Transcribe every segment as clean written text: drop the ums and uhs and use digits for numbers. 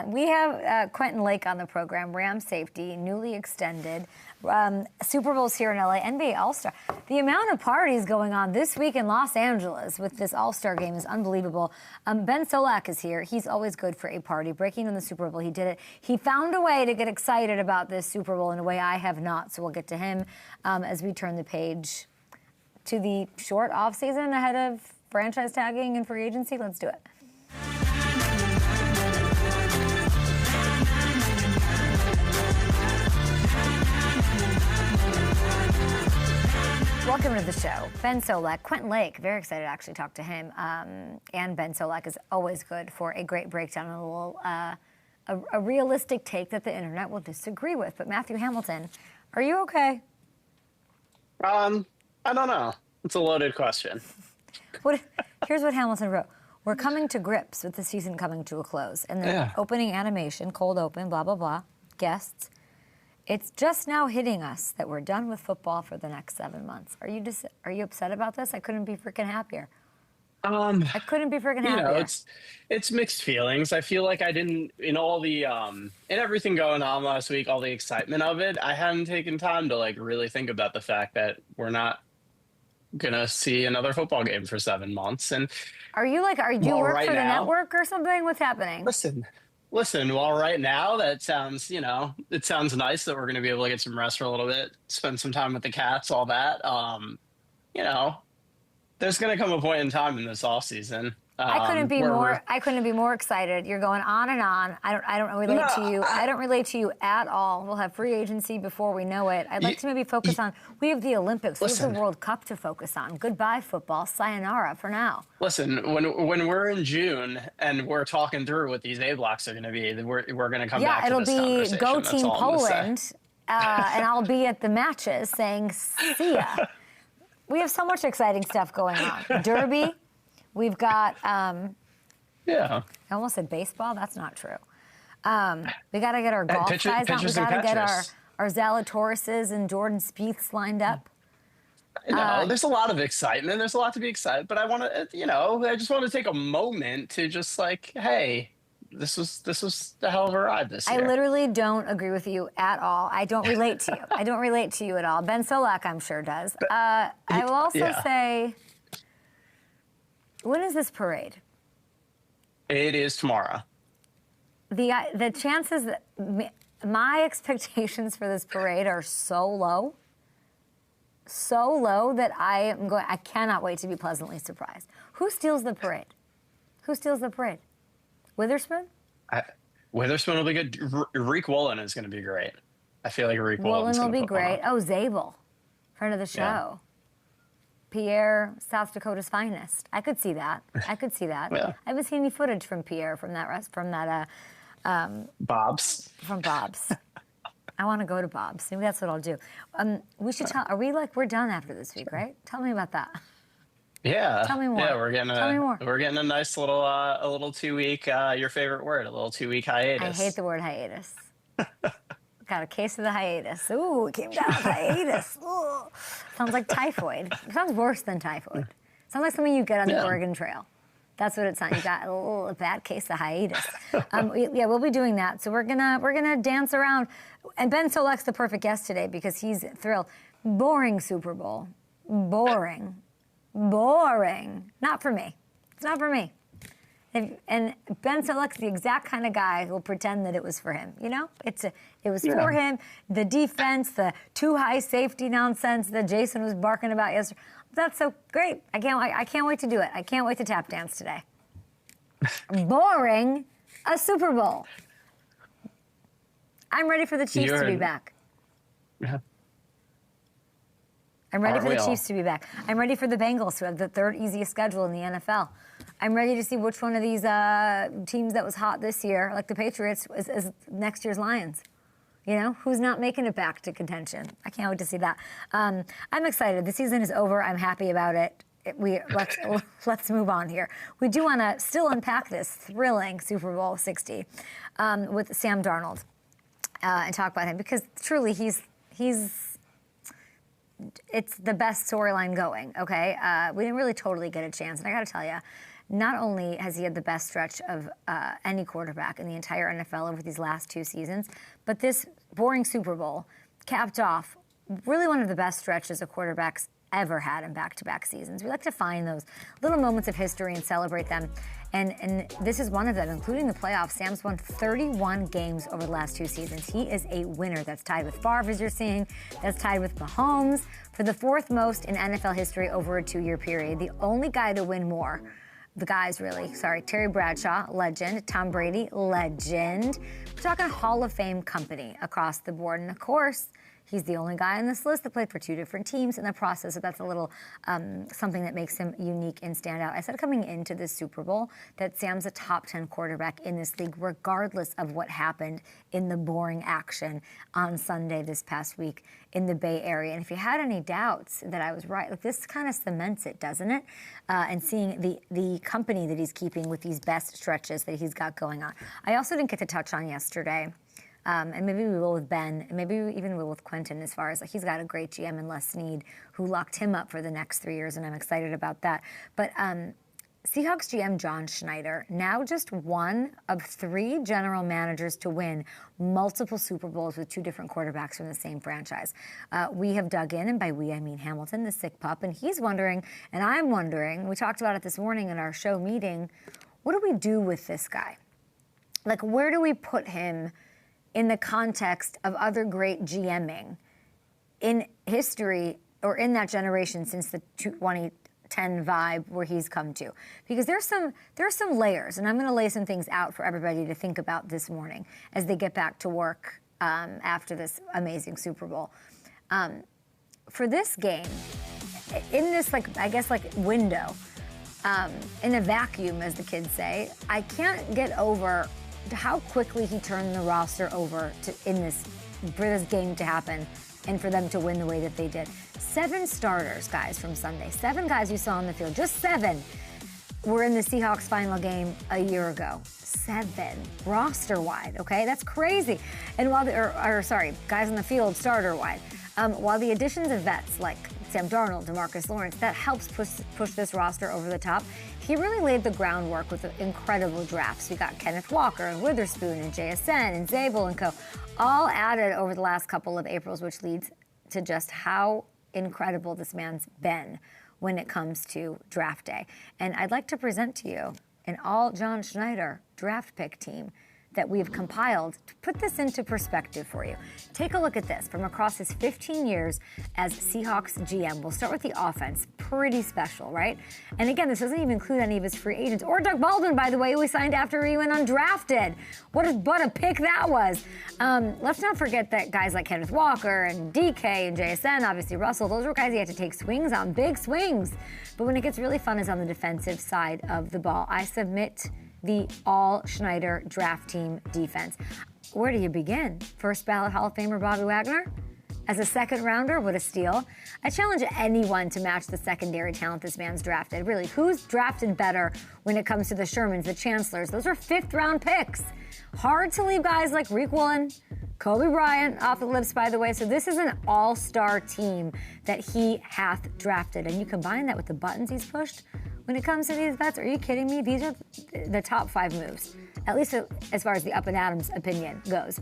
We have Quentin Lake on the program, Ram safety, newly extended. Super Bowl's here in LA, NBA All-Star. The amount of parties going on this week in Los Angeles with this All-Star game is unbelievable. Ben Solak is here. He's always good for a party. Breaking in the Super Bowl, he did it. He found a way to get excited about this Super Bowl in a way I have not, so we'll get to him as we turn the page to the short off-season ahead of franchise tagging and free agency. Let's do it. Welcome to the show. Ben Solak, Quentin Lake, very excited to actually talk to him. And Ben Solak is always good for a great breakdown and a little, a realistic take that the internet will disagree with. But Matthew Hamilton, are you okay? I don't know. It's a loaded question. Here's what Hamilton wrote. We're coming to grips with the season coming to a close. And then opening animation, cold open, blah, blah, blah, guests. It's just now hitting us that we're done with football for the next 7 months. Are you upset about this? I couldn't be freaking happier. I couldn't be freaking happier. You know, it's mixed feelings. I feel like I didn't, in all the, in everything going on last week, all the excitement of it, I hadn't taken time to like really think about the fact that we're not gonna see another football game for 7 months. And are you work for the network or something? What's happening? Listen, well, right now, that sounds, it sounds nice that we're going to be able to get some rest for a little bit, spend some time with the cats, all that. There's going to come a point in time in this off season. I couldn't be more excited. You're going on and on. I don't relate to you. I don't relate to you at all. We'll have free agency before we know it. I'd like to maybe focus on, we have the Olympics, we have the World Cup to focus on. Goodbye, football. Sayonara for now. Listen, when we're in June and we're talking through what these A blocks are going to be, we're going to come back to this conversation. Yeah, it'll be Go Team Poland, and I'll be at the matches saying, see ya. We have so much exciting stuff going on. Derby. We've got, I almost said baseball. That's not true. We got to get our golf guys out. We got to get our Zalatoris's and Jordan Spieths lined up. There's a lot of excitement. There's a lot to be excited. But I want to, I just want to take a moment to just like, hey, this was the hell of a ride this year. I literally don't agree with you at all. I don't relate to you. I don't relate to you at all. Ben Solak, I'm sure, does. I will also say... When is this parade? It is tomorrow. The chances that my expectations for this parade are so low that I cannot wait to be pleasantly surprised. Who steals the parade? Who steals the parade? Witherspoon? Witherspoon will be good. Reek Woolen is going to be great. I feel like Reek Woolen will be great. Oh, Zabel, friend of the show. Yeah. Pierre, South Dakota's finest. I could see that. I haven't seen any footage from Pierre from that Bob's. From Bob's. I want to go to Bob's. Maybe that's what I'll do. We should tell. Are we we're done after this week, right? Tell me about that. Yeah. Tell me more. Yeah, we're getting Tell me more. We're getting a nice little a little 2-week your favorite word, a little 2-week hiatus. I hate the word hiatus. Got a case of the hiatus. Ooh, it came down with hiatus. Ooh. Sounds like typhoid. It sounds worse than typhoid. Sounds like something you get on the Oregon Trail. That's what it sounds. You got a bad case of hiatus. We'll be doing that. So we're gonna dance around. And Ben Solak's the perfect guest today because he's thrilled. Boring Super Bowl. Boring. Not for me. It's not for me. And Ben Solak's the exact kind of guy who'll pretend that it was for him. It was for him. The defense, the too high safety nonsense that Jason was barking about yesterday. That's so great. I can't wait to do it. I can't wait to tap dance today. Boring. A Super Bowl. I'm ready for the Chiefs to be back. Yeah. I'm ready for the Chiefs to be back. I'm ready for the Bengals to have the third easiest schedule in the NFL. I'm ready to see which one of these teams that was hot this year, like the Patriots, is next year's Lions. Who's not making it back to contention? I can't wait to see that. I'm excited. The season is over. I'm happy about it. Let's move on here. We do want to still unpack this thrilling Super Bowl 60 with Sam Darnold and talk about him because truly it's the best storyline going, okay? We didn't really totally get a chance. And I got to tell you, not only has he had the best stretch of any quarterback in the entire NFL over these last 2 seasons, but this boring Super Bowl capped off really one of the best stretches of quarterbacks ever had in back-to-back seasons. We like to find those little moments of history and celebrate them. And this is one of them, including the playoffs. Sam's won 31 games over the last 2 seasons. He is a winner. That's tied with Favre, as you're seeing. That's tied with Mahomes for the 4th most in NFL history over a 2-year period. The only guy to win more, the guys really, sorry, Terry Bradshaw, legend. Tom Brady, legend. We're talking Hall of Fame company across the board. And of course, he's the only guy on this list that played for 2 different teams in the process, so that's a little something that makes him unique and stand out. I said coming into this Super Bowl that Sam's a top 10 quarterback in this league, regardless of what happened in the boring action on Sunday this past week in the Bay Area. And if you had any doubts that I was right, like this kind of cements it, doesn't it? And seeing the company that he's keeping with these best stretches that he's got going on. I also didn't get to touch on yesterday. And maybe we will with Ben, and maybe we even will with Quentin, as far as like he's got a great GM in Les Snead who locked him up for the next 3 years, and I'm excited about that. But Seahawks GM John Schneider, now just one of 3 general managers to win multiple Super Bowls with 2 different quarterbacks from the same franchise. We have dug in, and by we I mean Hamilton, the sick pup, and he's wondering, and I'm wondering, we talked about it this morning in our show meeting, what do we do with this guy? Like, where do we put him in the context of other great GMing in history or in that generation since the 2010 vibe where he's come to? Because there are some layers, and I'm going to lay some things out for everybody to think about this morning as they get back to work after this amazing Super Bowl. For this game, in this, like, I guess, like, window, in a vacuum, as the kids say, I can't get over how quickly he turned the roster over for this game to happen and for them to win the way that they did. 7 starters, guys, from Sunday. 7 guys you saw on the field. Just 7 were in the Seahawks final game a year ago. 7 roster-wide, okay? That's crazy. And while guys on the field starter-wide. While the additions of vets like Sam Darnold, DeMarcus Lawrence, that helps push this roster over the top. He really laid the groundwork with incredible drafts. We got Kenneth Walker and Witherspoon and JSN and Zabel and co. all added over the last couple of Aprils, which leads to just how incredible this man's been when it comes to draft day. And I'd like to present to you an all John Schneider draft pick team that we've compiled to put this into perspective for you. Take a look at this from across his 15 years as Seahawks GM. We'll start with the offense. Pretty special, right? And again, this doesn't even include any of his free agents. Or Doug Baldwin, by the way, who he signed after he went undrafted. What a pick that was. Let's not forget that guys like Kenneth Walker and DK and JSN, obviously Russell, those were guys he had to take swings on, big swings. But when it gets really fun is on the defensive side of the ball. I submit the all Schneider draft team defense. Where do you begin? First ballot Hall of Famer Bobby Wagner? As a second rounder, what a steal. I challenge anyone to match the secondary talent this man's drafted. Really, who's drafted better when it comes to the Shermans, the Chancellors? Those are 5th round picks. Hard to leave guys like Reek Woolen, Kobe Bryant off the lips, by the way. So this is an all-star team that he hath drafted. And you combine that with the buttons he's pushed, when it comes to these bets, are you kidding me? These are the top 5 moves, at least as far as the Up and Adams opinion goes.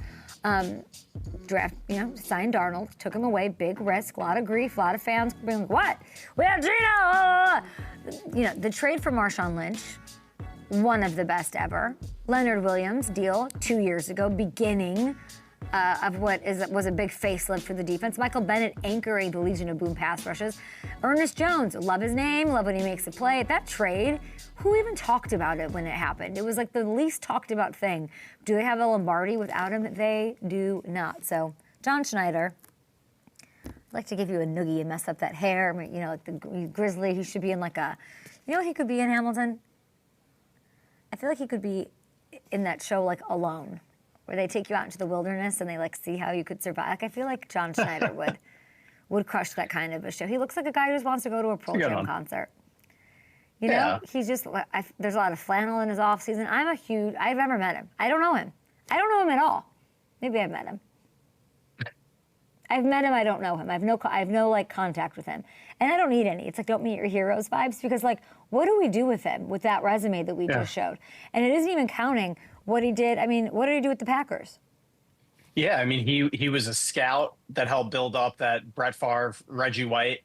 Draft, signed Darnold, took him away, big risk, a lot of grief, a lot of fans being like, what? We have Gino! The trade for Marshawn Lynch, one of the best ever. Leonard Williams deal 2 years ago, beginning of what was a big facelift for the defense. Michael Bennett anchoring the Legion of Boom pass rushes. Ernest Jones, love his name, love when he makes a play. That trade, who even talked about it when it happened? It was like the least talked about thing. Do they have a Lombardi without him? They do not. So, John Schneider, I'd like to give you a noogie and mess up that hair. Like the Grizzly, he should be in like a, what he could be in, Hamilton? I feel like he could be in that show like Alone, where they take you out into the wilderness and they like see how you could survive. Like, I feel like John Schneider would crush that kind of a show. He looks like a guy who just wants to go to a Pearl Jam concert. He's just, there's a lot of flannel in his off season. I've never met him. I don't know him. I don't know him at all. Maybe I've met him. I've met him. I don't know him. I have no like contact with him, and I don't need any. It's like don't meet your heroes vibes because like what do we do with him with that resume that we just showed? And it isn't even counting what he did. I mean, what did he do with the Packers? Yeah, I mean he was a scout that helped build up that Brett Favre, Reggie White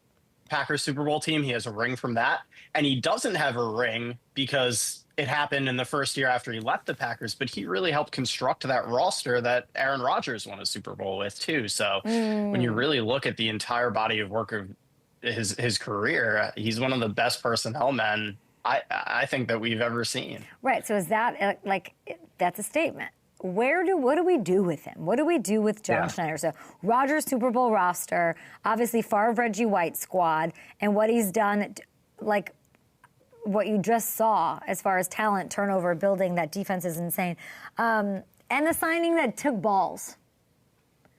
Packers Super Bowl team. He has a ring from that, and he doesn't have a ring because it happened in the first year after he left the Packers, but he really helped construct that roster that Aaron Rodgers won a Super Bowl with too. So when you really look at the entire body of work of his career, he's one of the best personnel men I think that we've ever seen. Right. So is that like that's a statement? What do we do with him? What do we do with John Schneider? So Rodgers Super Bowl roster, obviously Favre, Reggie White squad, and what he's done, like what you just saw as far as talent turnover, building that defense is insane, and the signing that took balls.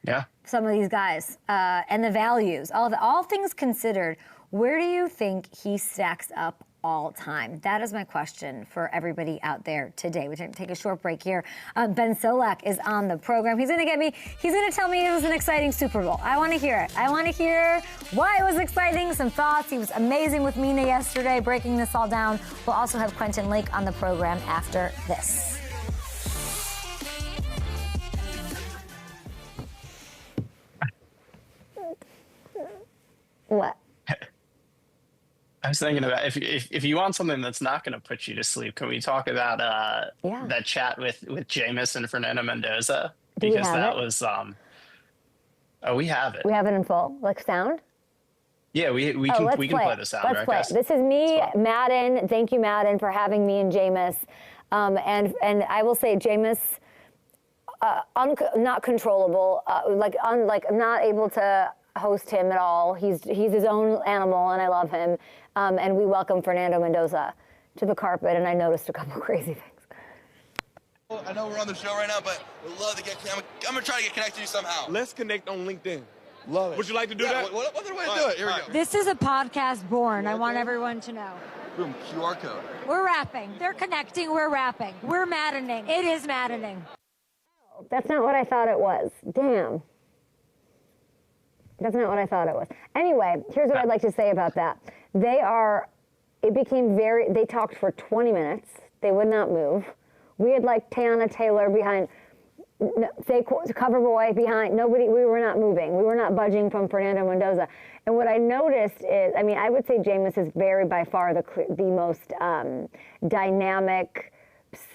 Yeah, some of these guys and the values, all things considered, where do you think he stacks up all time? That is my question for everybody out there today. We're going to take a short break here. Ben Solak is on the program. He's going to tell me it was an exciting Super Bowl. I want to hear it. I want to hear why it was exciting, some thoughts. He was amazing with Mina yesterday, breaking this all down. We'll also have Quentin Lake on the program after this. What? I was thinking about if you want something that's not going to put you to sleep, can we talk about that chat with Jameis and Fernando Mendoza? Because that was we have it. We have it in full, like sound. Yeah, we can play the sound. Let's play. This is me, Madden. Thank you, Madden, for having me and Jameis. And I will say, Jameis, not controllable. I'm not able to host him at all. He's his own animal, and I love him. And we welcome Fernando Mendoza to the carpet, and I noticed a couple crazy things. I know we're on the show right now, but we'd love to I'm going to try to get connected to you somehow. Let's connect on LinkedIn. Love it. Would you like to do that? What other way to do it? Here we go. This is a podcast born. I want everyone to know. Boom, QR code. We're rapping. They're connecting. We're rapping. We're maddening. It is maddening. That's not what I thought it was. Damn. That's not what I thought it was. Anyway, here's what I'd like to say about that. They talked for 20 minutes. They would not move. We had like Teyana Taylor behind, cover boy behind, nobody, we were not moving. We were not budging from Fernando Mendoza. And what I noticed is, I would say Jameis is by far the most dynamic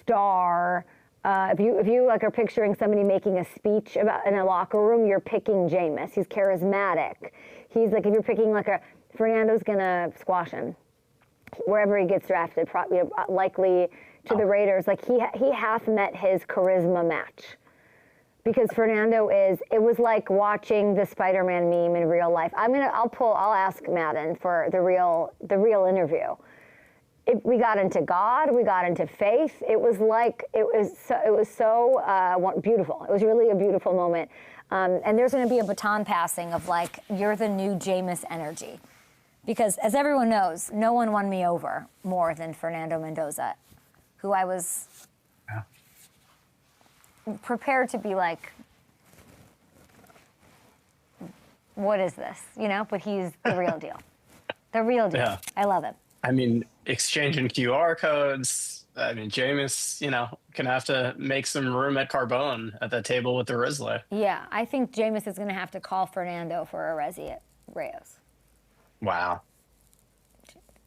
star. If you like are picturing somebody making a speech in a locker room, you're picking Jameis. He's charismatic. He's like, if you're picking Fernando's gonna squash him wherever he gets drafted, likely to the Raiders. Like he hath met his charisma match, because Fernando it was like watching the Spider-Man meme in real life. I'll ask Madden for the real interview. We got into God, we got into faith. It was so beautiful. It was really a beautiful moment. And there's going to be a baton passing of you're the new Jameis energy. Because as everyone knows, no one won me over more than Fernando Mendoza, who I was prepared to be like, what is this? But he's the real deal. The real deal. Yeah. I love it. Exchanging QR codes. Jameis, can have to make some room at Carbone at the table with the Rizzler. Yeah, I think Jameis is going to have to call Fernando for a resi at Rayos. Wow.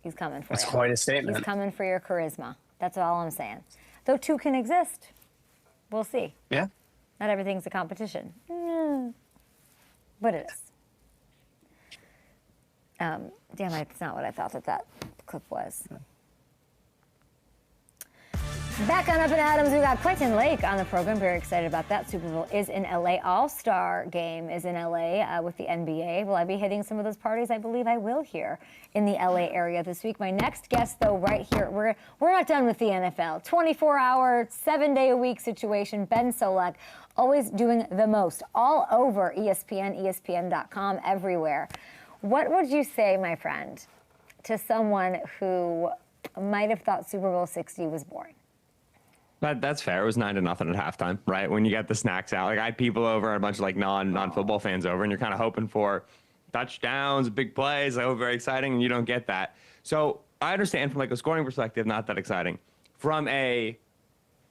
He's coming for That's you. Quite a statement. He's coming for your charisma. That's all I'm saying. Though two can exist. We'll see. Yeah. Not everything's a competition. But it is. Damn, it's not what I thought that clip was. Back on Up and Adams, we got Quentin Lake on the program. Very excited about that. Super Bowl is in LA. All-Star game is in LA with the NBA. Will I be hitting some of those parties? I believe I will here in the LA area this week. My next guest, though, right here, we're not done with the NFL. 24-hour, 7-day-a-week situation. Ben Solak, always doing the most. All over ESPN, ESPN.com, everywhere. What would you say, my friend, to someone who might have thought Super Bowl 60 was boring? That's fair. It was 9-0 at halftime, right? When you get the snacks out, like I had people over and a bunch of like non-football fans over, and you're kind of hoping for touchdowns, big plays, like, oh, very exciting, and you don't get that. So I understand from like a scoring perspective, not that exciting. From a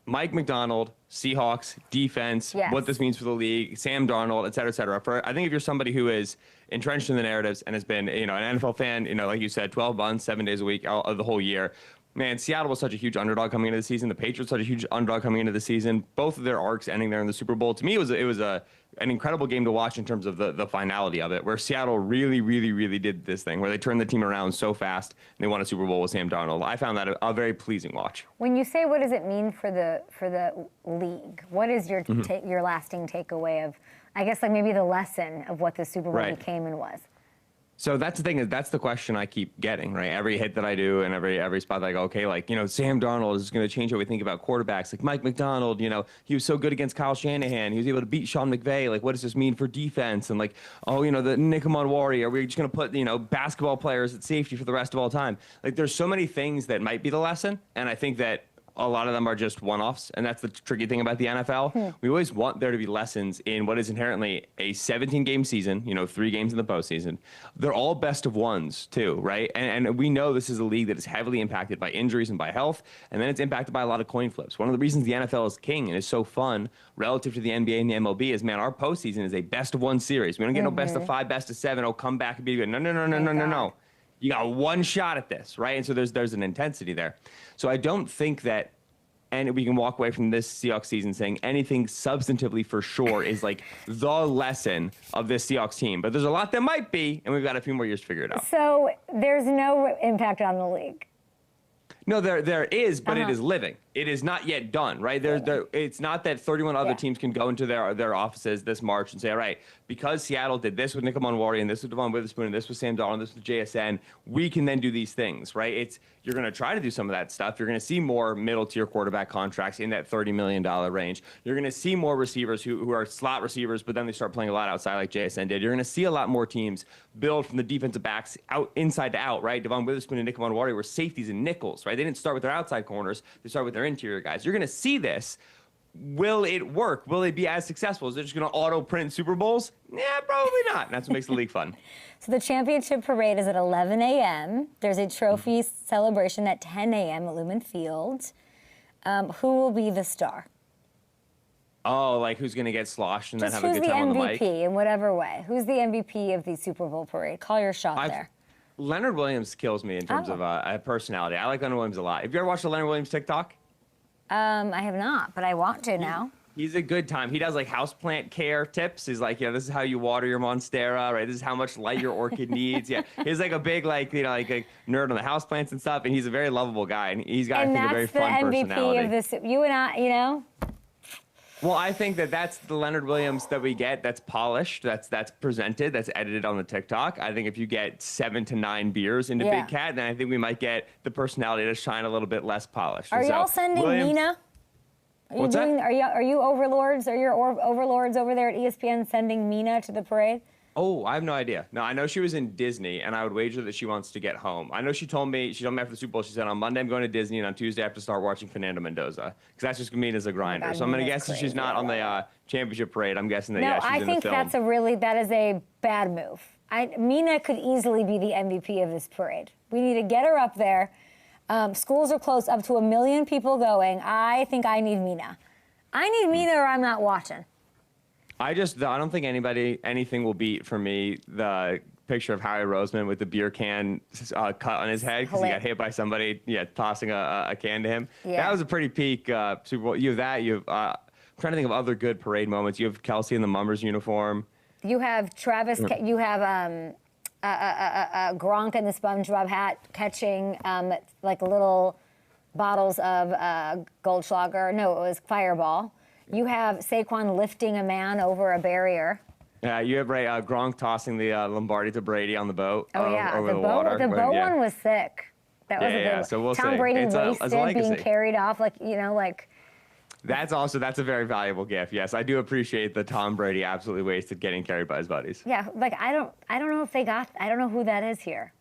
Mike Macdonald, Seahawks, defense, Yes. what this means for the league, Sam Darnold, et cetera, et cetera. I think if you're somebody who is entrenched in the narratives and has been, an NFL fan, like you said, 12 months, 7 days a week, of the whole year, man, Seattle was such a huge underdog coming into the season. The Patriots such a huge underdog coming into the season. Both of their arcs ending there in the Super Bowl. To me, it was an incredible game to watch in terms of the finality of it, where Seattle really, really, really did this thing, where they turned the team around so fast and they won a Super Bowl with Sam Darnold. I found that a very pleasing watch. When you say what does it mean for the league, what is your your lasting takeaway of, I guess, like maybe the lesson of what the Super Bowl became and was? So that's the thing, that's the question I keep getting, right? Every hit that I do and every spot that I go, okay, like, Sam Darnold is going to change how we think about quarterbacks. Like Mike Macdonald, he was so good against Kyle Shanahan. He was able to beat Sean McVay. Like, what does this mean for defense? And like, the Nick Warrior, are we just going to put, basketball players at safety for the rest of all time? Like, there's so many things that might be the lesson. And I think that a lot of them are just one-offs, and that's the tricky thing about the NFL. We always want there to be lessons in what is inherently a 17-game season, 3 games in the postseason. They're all best of ones, too, right? And we know this is a league that is heavily impacted by injuries and by health, and then it's impacted by a lot of coin flips. One of the reasons the NFL is king and is so fun relative to the NBA and the MLB is, man, our postseason is a best-of-1 series. We don't get no best-of-5, best-of-7, come back and be good. No. You got one shot at this, right? And so there's an intensity there. So I don't think that, and we can walk away from this Seahawks season saying anything substantively for sure is like the lesson of this Seahawks team. But there's a lot that might be, and we've got a few more years to figure it out. So there's no impact on the league. No, there is, but it is living. It is not yet done, right? It's not that 31 other teams can go into their offices this March and say, all right, because Seattle did this with Nick Warrior and this with Devon Witherspoon and this with Sam Darnold and this with JSN, we can then do these things, right? You're going to try to do some of that stuff. You're going to see more middle-tier quarterback contracts in that $30 million range. You're going to see more receivers who are slot receivers, but then they start playing a lot outside like JSN did. You're going to see a lot more teams build from the defensive backs out inside to out, right? Devon Witherspoon and Nick Warrior were safeties and nickels, right? They didn't start with their outside corners. They started with their interior guys. You're going to see this. Will it work? Will it be as successful? Is it just going to auto-print Super Bowls? Yeah, probably not. And that's what makes the league fun. So the championship parade is at 11 a.m. There's a trophy celebration at 10 a.m. at Lumen Field. Who will be the star? Oh, like who's going to get sloshed and Just then have a good time on the mic? Who's the MVP in whatever way? Who's the MVP of the Super Bowl parade? Call your shot there. Leonard Williams kills me in terms of personality. I like Leonard Williams a lot. Have you ever watched the Leonard Williams TikTok? I have not, but I want to now. He's a good time. He does like houseplant care tips. He's like, this is how you water your monstera, right? This is how much light your orchid needs. Yeah, he's like a big like a nerd on the houseplants and stuff. And he's a very lovable guy, and he's got I think a very fun personality. And that's the MVP of this. You and I, Well, I think that's the Leonard Williams that we get. That's polished. That's presented. That's edited on the TikTok. I think if you get 7 to 9 beers into Big Cat, then I think we might get the personality to shine a little bit less polished. Are y'all sending Mina? What's that? Are you overlords? Are your overlords over there at ESPN sending Mina to the parade? Oh, I have no idea. No, I know she was in Disney, and I would wager that she wants to get home. I know she told me after the Super Bowl, she said, on Monday I'm going to Disney, and on Tuesday I have to start watching Fernando Mendoza, because that's just Mina's a grinder. So I'm going to guess that she's not on the championship parade. I'm guessing that, she's in the film. No, I think that is a bad move. Mina could easily be the MVP of this parade. We need to get her up there. Schools are close, up to 1 million people going. I think I need Mina. I need Mina or I'm not watching. I don't think anything will beat for me the picture of Howie Roseman with the beer can cut on his head because he got hit by somebody, tossing a can to him. Yeah. That was a pretty peak Super Bowl. You have that. I'm trying to think of other good parade moments. You have Kelsey in the Mummers uniform. You have Travis. You have Gronk in the SpongeBob hat catching like little bottles of Goldschlager. No, it was Fireball. You have Saquon lifting a man over a barrier. Yeah, you have Gronk tossing the Lombardi to Brady on the boat. Oh, yeah. Over the water. The boat one was sick. That was a good one. So we'll Tom see. Brady wasted, being carried off, That's a very valuable gift. Yes, I do appreciate the Tom Brady absolutely wasted getting carried by his buddies. Yeah, I don't know if they got. I don't know who that is here.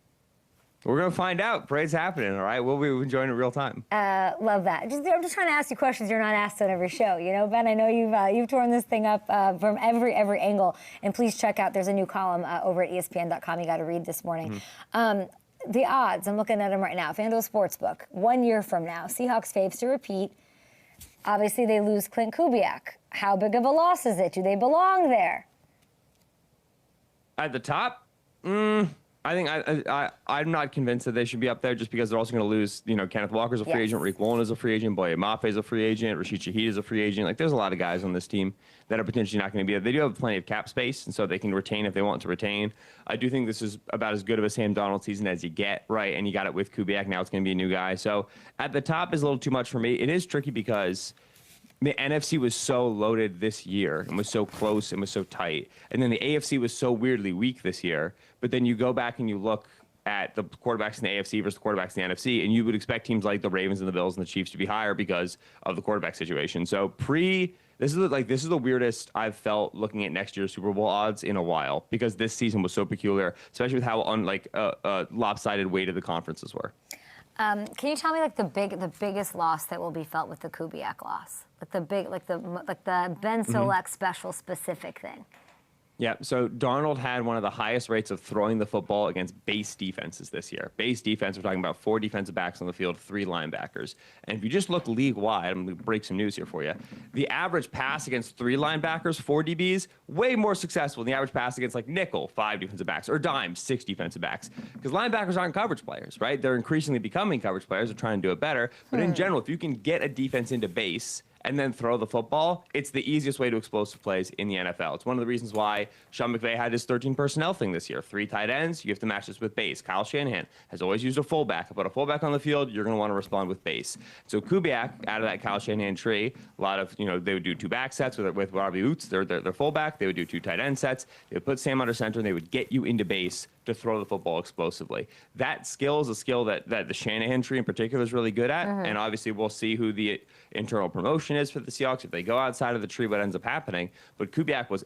We're going to find out. Parade's happening, all right? We'll be enjoying it real time. Love that. I'm just trying to ask you questions you're not asked on every show. You know, Ben, I know you've torn this thing up from every angle. And please check out, there's a new column over at ESPN.com you got to read this morning. The odds, I'm looking at them right now. FanDuel Sportsbook, 1 year from now, Seahawks faves to repeat. Obviously, they lose Clint Kubiak. How big of a loss is it? Do they belong there? At the top? I think I'm not convinced that they should be up there just because they're also going to lose, you know, Kenneth Walker's a free agent, Rick Woolen is a free agent, Boye Mafe's a free agent, Rashid Shaheed is a free agent. Like, there's a lot of guys on this team that are potentially not going to be there. They do have plenty of cap space, and so they can retain if they want to retain. I do think this is about as good of a Sam Darnold season as you get, right? And you got it with Kubiak. Now it's going to be a new guy. So at the top is a little too much for me. It is tricky because the NFC was so loaded this year and was so close and was so tight. And then the AFC was so weirdly weak this year. But then you go back and you look at the quarterbacks in the AFC versus the quarterbacks in the NFC, and you would expect teams like the Ravens and the Bills and the Chiefs to be higher because of the quarterback situation. So this is the weirdest I've felt looking at next year's Super Bowl odds in a while, because this season was so peculiar, especially with how lopsided weighted the conferences were. Can you tell me, like, the biggest loss that will be felt with the Kubiak loss? Like the Ben Solak special specific thing. Yeah, so Darnold had one of the highest rates of throwing the football against base defenses this year. Base defense, we're talking about 4 defensive backs on the field, 3 linebackers. And if you just look league-wide, I'm going to break some news here for you. The average pass against 3 linebackers, 4 DBs, way more successful than the average pass against, like, nickel, 5 defensive backs, or dime, 6 defensive backs. Because linebackers aren't coverage players, right? They're increasingly becoming coverage players. They're trying to do it better. But in general, if you can get a defense into base and then throw the football, it's the easiest way to explosive plays in the NFL. It's one of the reasons why Sean McVay had his 13 personnel thing this year. 3 tight ends, you have to match this with base. Kyle Shanahan has always used a fullback. Put a fullback on the field, you're going to want to respond with base. So Kubiak, out of that Kyle Shanahan tree, a lot of, they would do 2 back sets with Robbie Oots, their fullback. They would do 2 tight end sets. They would put Sam under center, and they would get you into base to throw the football explosively. That skill is a skill that the Shanahan tree in particular is really good at, and obviously we'll see who the internal promotion is for the Seahawks. If they go outside of the tree, what ends up happening. But Kubiak was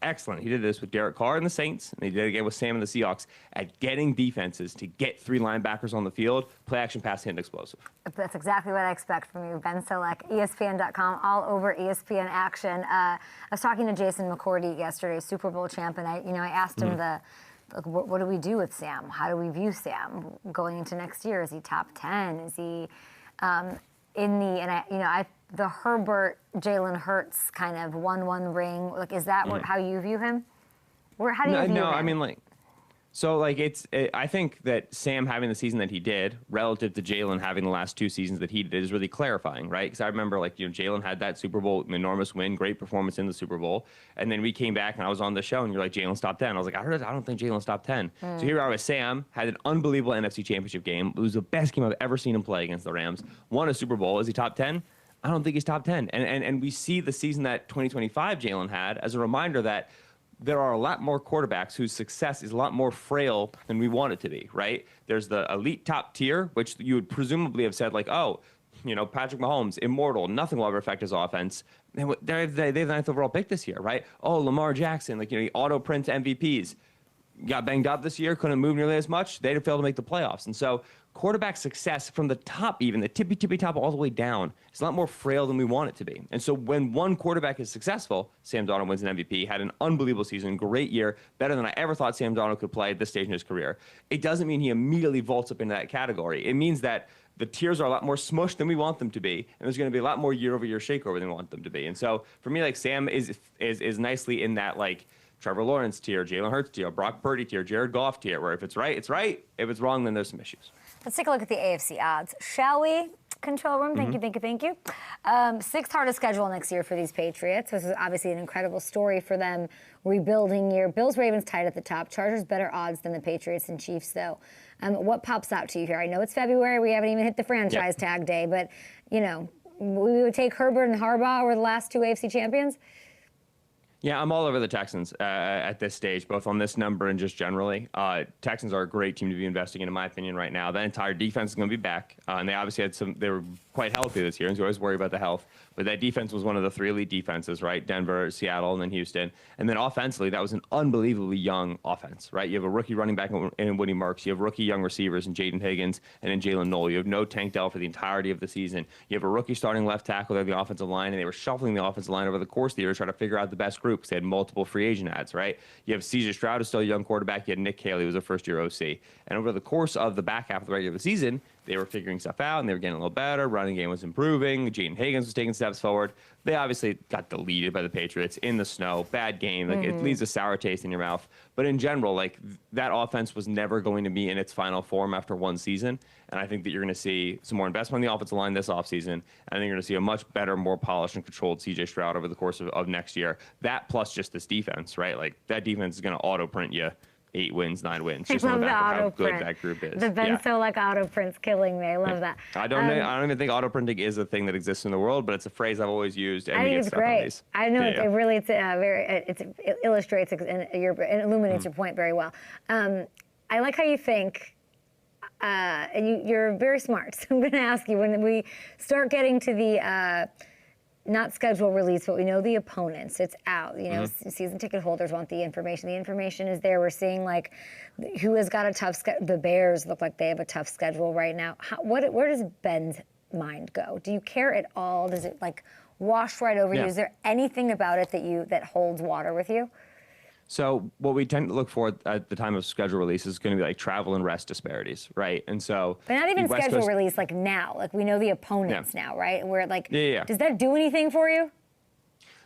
excellent. He did this with Derek Carr and the Saints, and he did it again with Sam and the Seahawks at getting defenses to get 3 linebackers on the field, play action, pass, hit, explosive. That's exactly what I expect from you, Ben Solak, ESPN.com, all over ESPN action. I was talking to Jason McCourty yesterday, Super Bowl champ, and I asked him what do we do with Sam? How do we view Sam going into next year? Is he top 10? Is he the Herbert, Jalen Hurts kind of 1-1 ring? Like, is that how you view him? How do you view him? No, I mean, I think that Sam having the season that he did relative to Jalen having the last 2 seasons that he did is really clarifying, right? Because I remember, Jalen had that Super Bowl enormous win, great performance in the Super Bowl, and then we came back and I was on the show and you're like, Jalen's top 10. I was like, I don't think Jalen's top 10. So here I was, Sam had an unbelievable NFC Championship game. It was the best game I've ever seen him play against the Rams. Won a Super Bowl. Is he top 10? I don't think he's top 10. And we see the season that 2025 Jalen had as a reminder that there are a lot more quarterbacks whose success is a lot more frail than we want it to be, right? There's the elite top tier, which you would presumably have said, Patrick Mahomes, immortal, nothing will ever affect his offense. They have the 9th overall pick this year, right? Oh, Lamar Jackson, he auto-prints MVPs. Got banged up this year, couldn't move nearly as much. They'd have failed to make the playoffs. And so quarterback success from the top, even the tippy top all the way down, is a lot more frail than we want it to be. And so when one quarterback is successful, Sam Darnold wins an MVP, had an unbelievable season, great year, better than I ever thought Sam Darnold could play at this stage in his career. It doesn't mean he immediately vaults up into that category. It means that the tiers are a lot more smushed than we want them to be, and there's going to be a lot more year-over-year shakeover than we want them to be. And so for me, Sam is nicely in that, Trevor Lawrence tier, Jalen Hurts tier, Brock Purdy tier, Jared Goff tier, where if it's right, it's right. If it's wrong, then there's some issues. Let's take a look at the AFC odds, shall we? Control room, thank you. 6th hardest schedule next year for these Patriots. This is obviously an incredible story for them. Rebuilding year. Bills, Ravens tied at the top. Chargers better odds than the Patriots and Chiefs, though. What pops out to you here? I know it's February. We haven't even hit the franchise tag day, but, we would take Herbert and Harbaugh over the last 2 AFC champions. Yeah, I'm all over the Texans at this stage, both on this number and just generally. Texans are a great team to be investing in my opinion, right now. The entire defense is going to be back, and they obviously they were quite healthy this year, and so I always worry about the health. But that defense was one of the 3 elite defenses, right? Denver, Seattle, and then Houston. And then offensively, that was an unbelievably young offense, right? You have a rookie running back in Woody Marks. You have rookie young receivers in Jaden Higgins and in Jalen Noel. You have no Tank Dell for the entirety of the season. You have a rookie starting left tackle there, the offensive line, and they were shuffling the offensive line over the course of the year to try to figure out the best group because they had multiple free agent ads, right? You have C.J. Stroud, who's still a young quarterback. You had Nick Caley, who was a first-year OC. And over the course of the back half of the regular season, they were figuring stuff out, and they were getting a little better. Running game was improving. Jaden Higgins was taking steps forward. They obviously got deleted by the Patriots in the snow. Bad game. Like, it leaves a sour taste in your mouth. But in general, like, that offense was never going to be in its final form after one season. And I think that you're going to see some more investment on the offensive line this offseason. I think you're going to see a much better, more polished and controlled C.J. Stroud over the course of next year. That plus just this defense, right? Like, that defense is going to auto-print you 8 wins, 9 wins. Just on the back of how good that group is. The Ben Solak auto print's killing me. I love that. I don't even think auto printing is a thing that exists in the world, but it's a phrase I've always used. And I think it's great. I know it really it illustrates and illuminates your point very well. I like how you think, and you're very smart. So I'm going to ask you, when we start getting to the not schedule release, but we know the opponents. It's out. You know, season ticket holders want the information. The information is there. We're seeing like who has got a tough schedule. The Bears look like they have a tough schedule right now. Where does Ben's mind go? Do you care at all? Does it like wash right over you? Is there anything about it that holds water with you? So what we tend to look for at the time of schedule release is going to be like travel and rest disparities, right? And so, but not even schedule release, like now, like we know the opponents now, right? And we're like, does that do anything for you?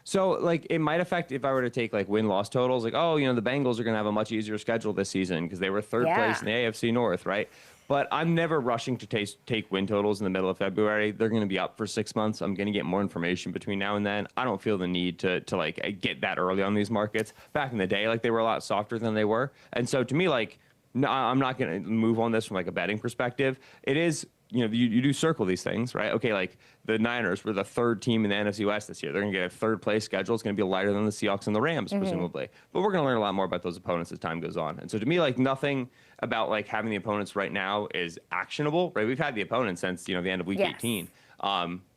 So like it might affect if I were to take like win-loss totals, like, oh, you know, the Bengals are going to have a much easier schedule this season because they were third place in the AFC North, right? But I'm never rushing to take win totals in the middle of February. They're going to be up for 6 months. I'm going to get more information between now and then. I don't feel the need to like get that early on these markets. Back in the day, like they were a lot softer than they were. And so to me, like, no, I'm not going to move on this from like a betting perspective. It is, you know, you do circle these things, right? Okay, like the Niners were the 3rd team in the NFC West this year. They're going to get a 3rd place schedule. It's going to be lighter than the Seahawks and the Rams, presumably. But we're going to learn a lot more about those opponents as time goes on. And so to me, like nothing about like having the opponents right now is actionable, right? We've had the opponents since, you know, the end of week 18.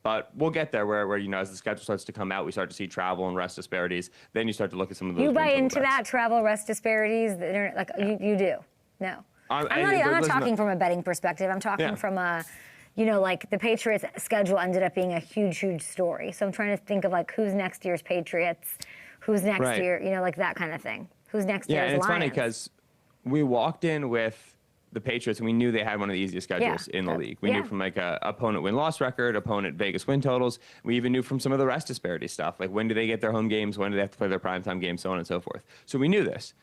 But we'll get there where, you know, as the schedule starts to come out, we start to see travel and rest disparities. Then you start to look at some of those. You buy into that travel rest disparities? Like you do? No. I'm not talking from a betting perspective. I'm talking from a, you know, like the Patriots schedule ended up being a huge, huge story. So I'm trying to think of like who's next year's Patriots, who's next year, you know, like that kind of thing. Who's next year's Lions? Yeah, and it's funny because we walked in with the Patriots and we knew they had one of the easiest schedules in the league. We knew from like a opponent win-loss record, opponent Vegas win totals. We even knew from some of the rest disparity stuff, like when do they get their home games, when do they have to play their primetime games, so on and so forth. So we knew this.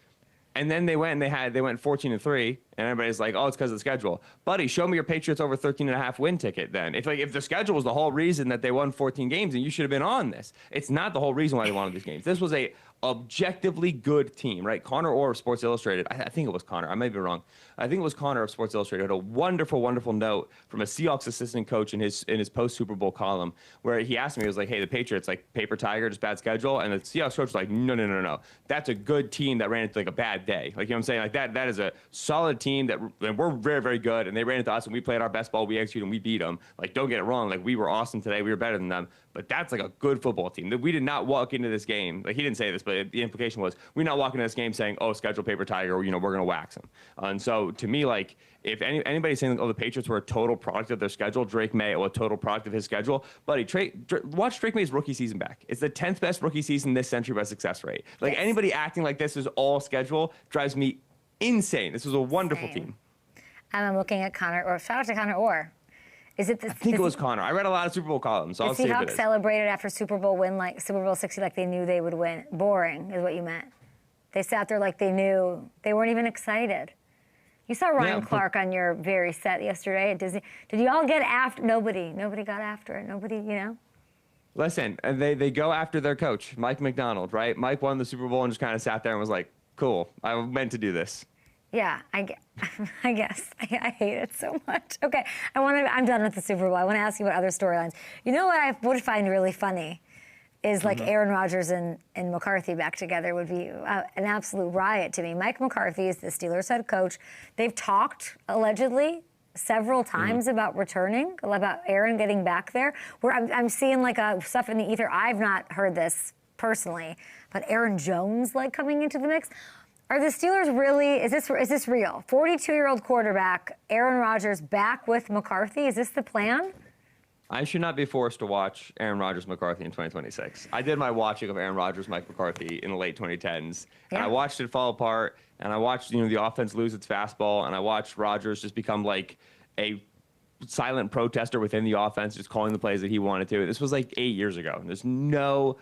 And then they went 14-3, and everybody's like, oh, it's because of the schedule. Buddy, show me your Patriots over 13.5 win ticket then. If the schedule was the whole reason that they won 14 games, then you should have been on this. It's not the whole reason why they wanted these games. This was a objectively good team, right? Connor Orr of Sports Illustrated, I think it was Connor, I might be wrong. I think it was Connor of Sports Illustrated, had a wonderful, wonderful note from a Seahawks assistant coach in his post-Super Bowl column where he asked me, he was like, hey, the Patriots, like paper tiger, just bad schedule. And the Seahawks coach was like, no. That's a good team that ran into like a bad day. Like, you know what I'm saying? Like that is a solid team that we're very, very good. And they ran into us and we played our best ball, we executed and we beat them. Like, don't get it wrong. Like, we were awesome today. We were better than them. But that's like a good football team. We did not walk into this game. Like, he didn't say this, but the implication was we're not walking into this game saying, oh, schedule paper tiger, you know, we're going to wax them. And so to me, like, if anybody's saying, oh, the Patriots were a total product of their schedule, Drake May, a total product of his schedule, buddy, watch Drake May's rookie season back. It's the 10th best rookie season this century by success rate. Like, anybody acting like this is all schedule drives me insane. This was a wonderful team. I'm looking at Connor Orr. Shout out to Connor Orr. Is it? I think it was Connor. I read a lot of Super Bowl columns, so I'll see if it is. The Seahawks celebrated after Super Bowl win, like Super Bowl 60, like they knew they would win. Boring is what you meant. They sat there like they knew. They weren't even excited. You saw Ryan Clark on your very set yesterday at Disney. Did you all get after? Nobody got after it. Nobody, you know. Listen, they go after their coach, Mike McDonald, right? Mike won the Super Bowl and just kind of sat there and was like, cool, I meant to do this. Yeah, I guess. I hate it so much. Okay, I'm done with the Super Bowl. I want to ask you about other storylines. You know what I would find really funny is like Aaron Rodgers and McCarthy back together would be an absolute riot to me. Mike McCarthy is the Steelers head coach. They've talked, allegedly, several times about returning, about Aaron getting back there. Where I'm seeing like stuff in the ether. I've not heard this personally, but Aaron Jones like coming into the mix. Are the Steelers really? Is this real? 42-year-old quarterback Aaron Rodgers back with McCarthy. Is this the plan? I should not be forced to watch Aaron Rodgers McCarthy in 2026. I did my watching of Aaron Rodgers Mike McCarthy in the late 2010s, and I watched it fall apart, and I watched the offense lose its fastball, and I watched Rodgers just become like a silent protester within the offense, just calling the plays that he wanted to. This was like 8 years ago. There's no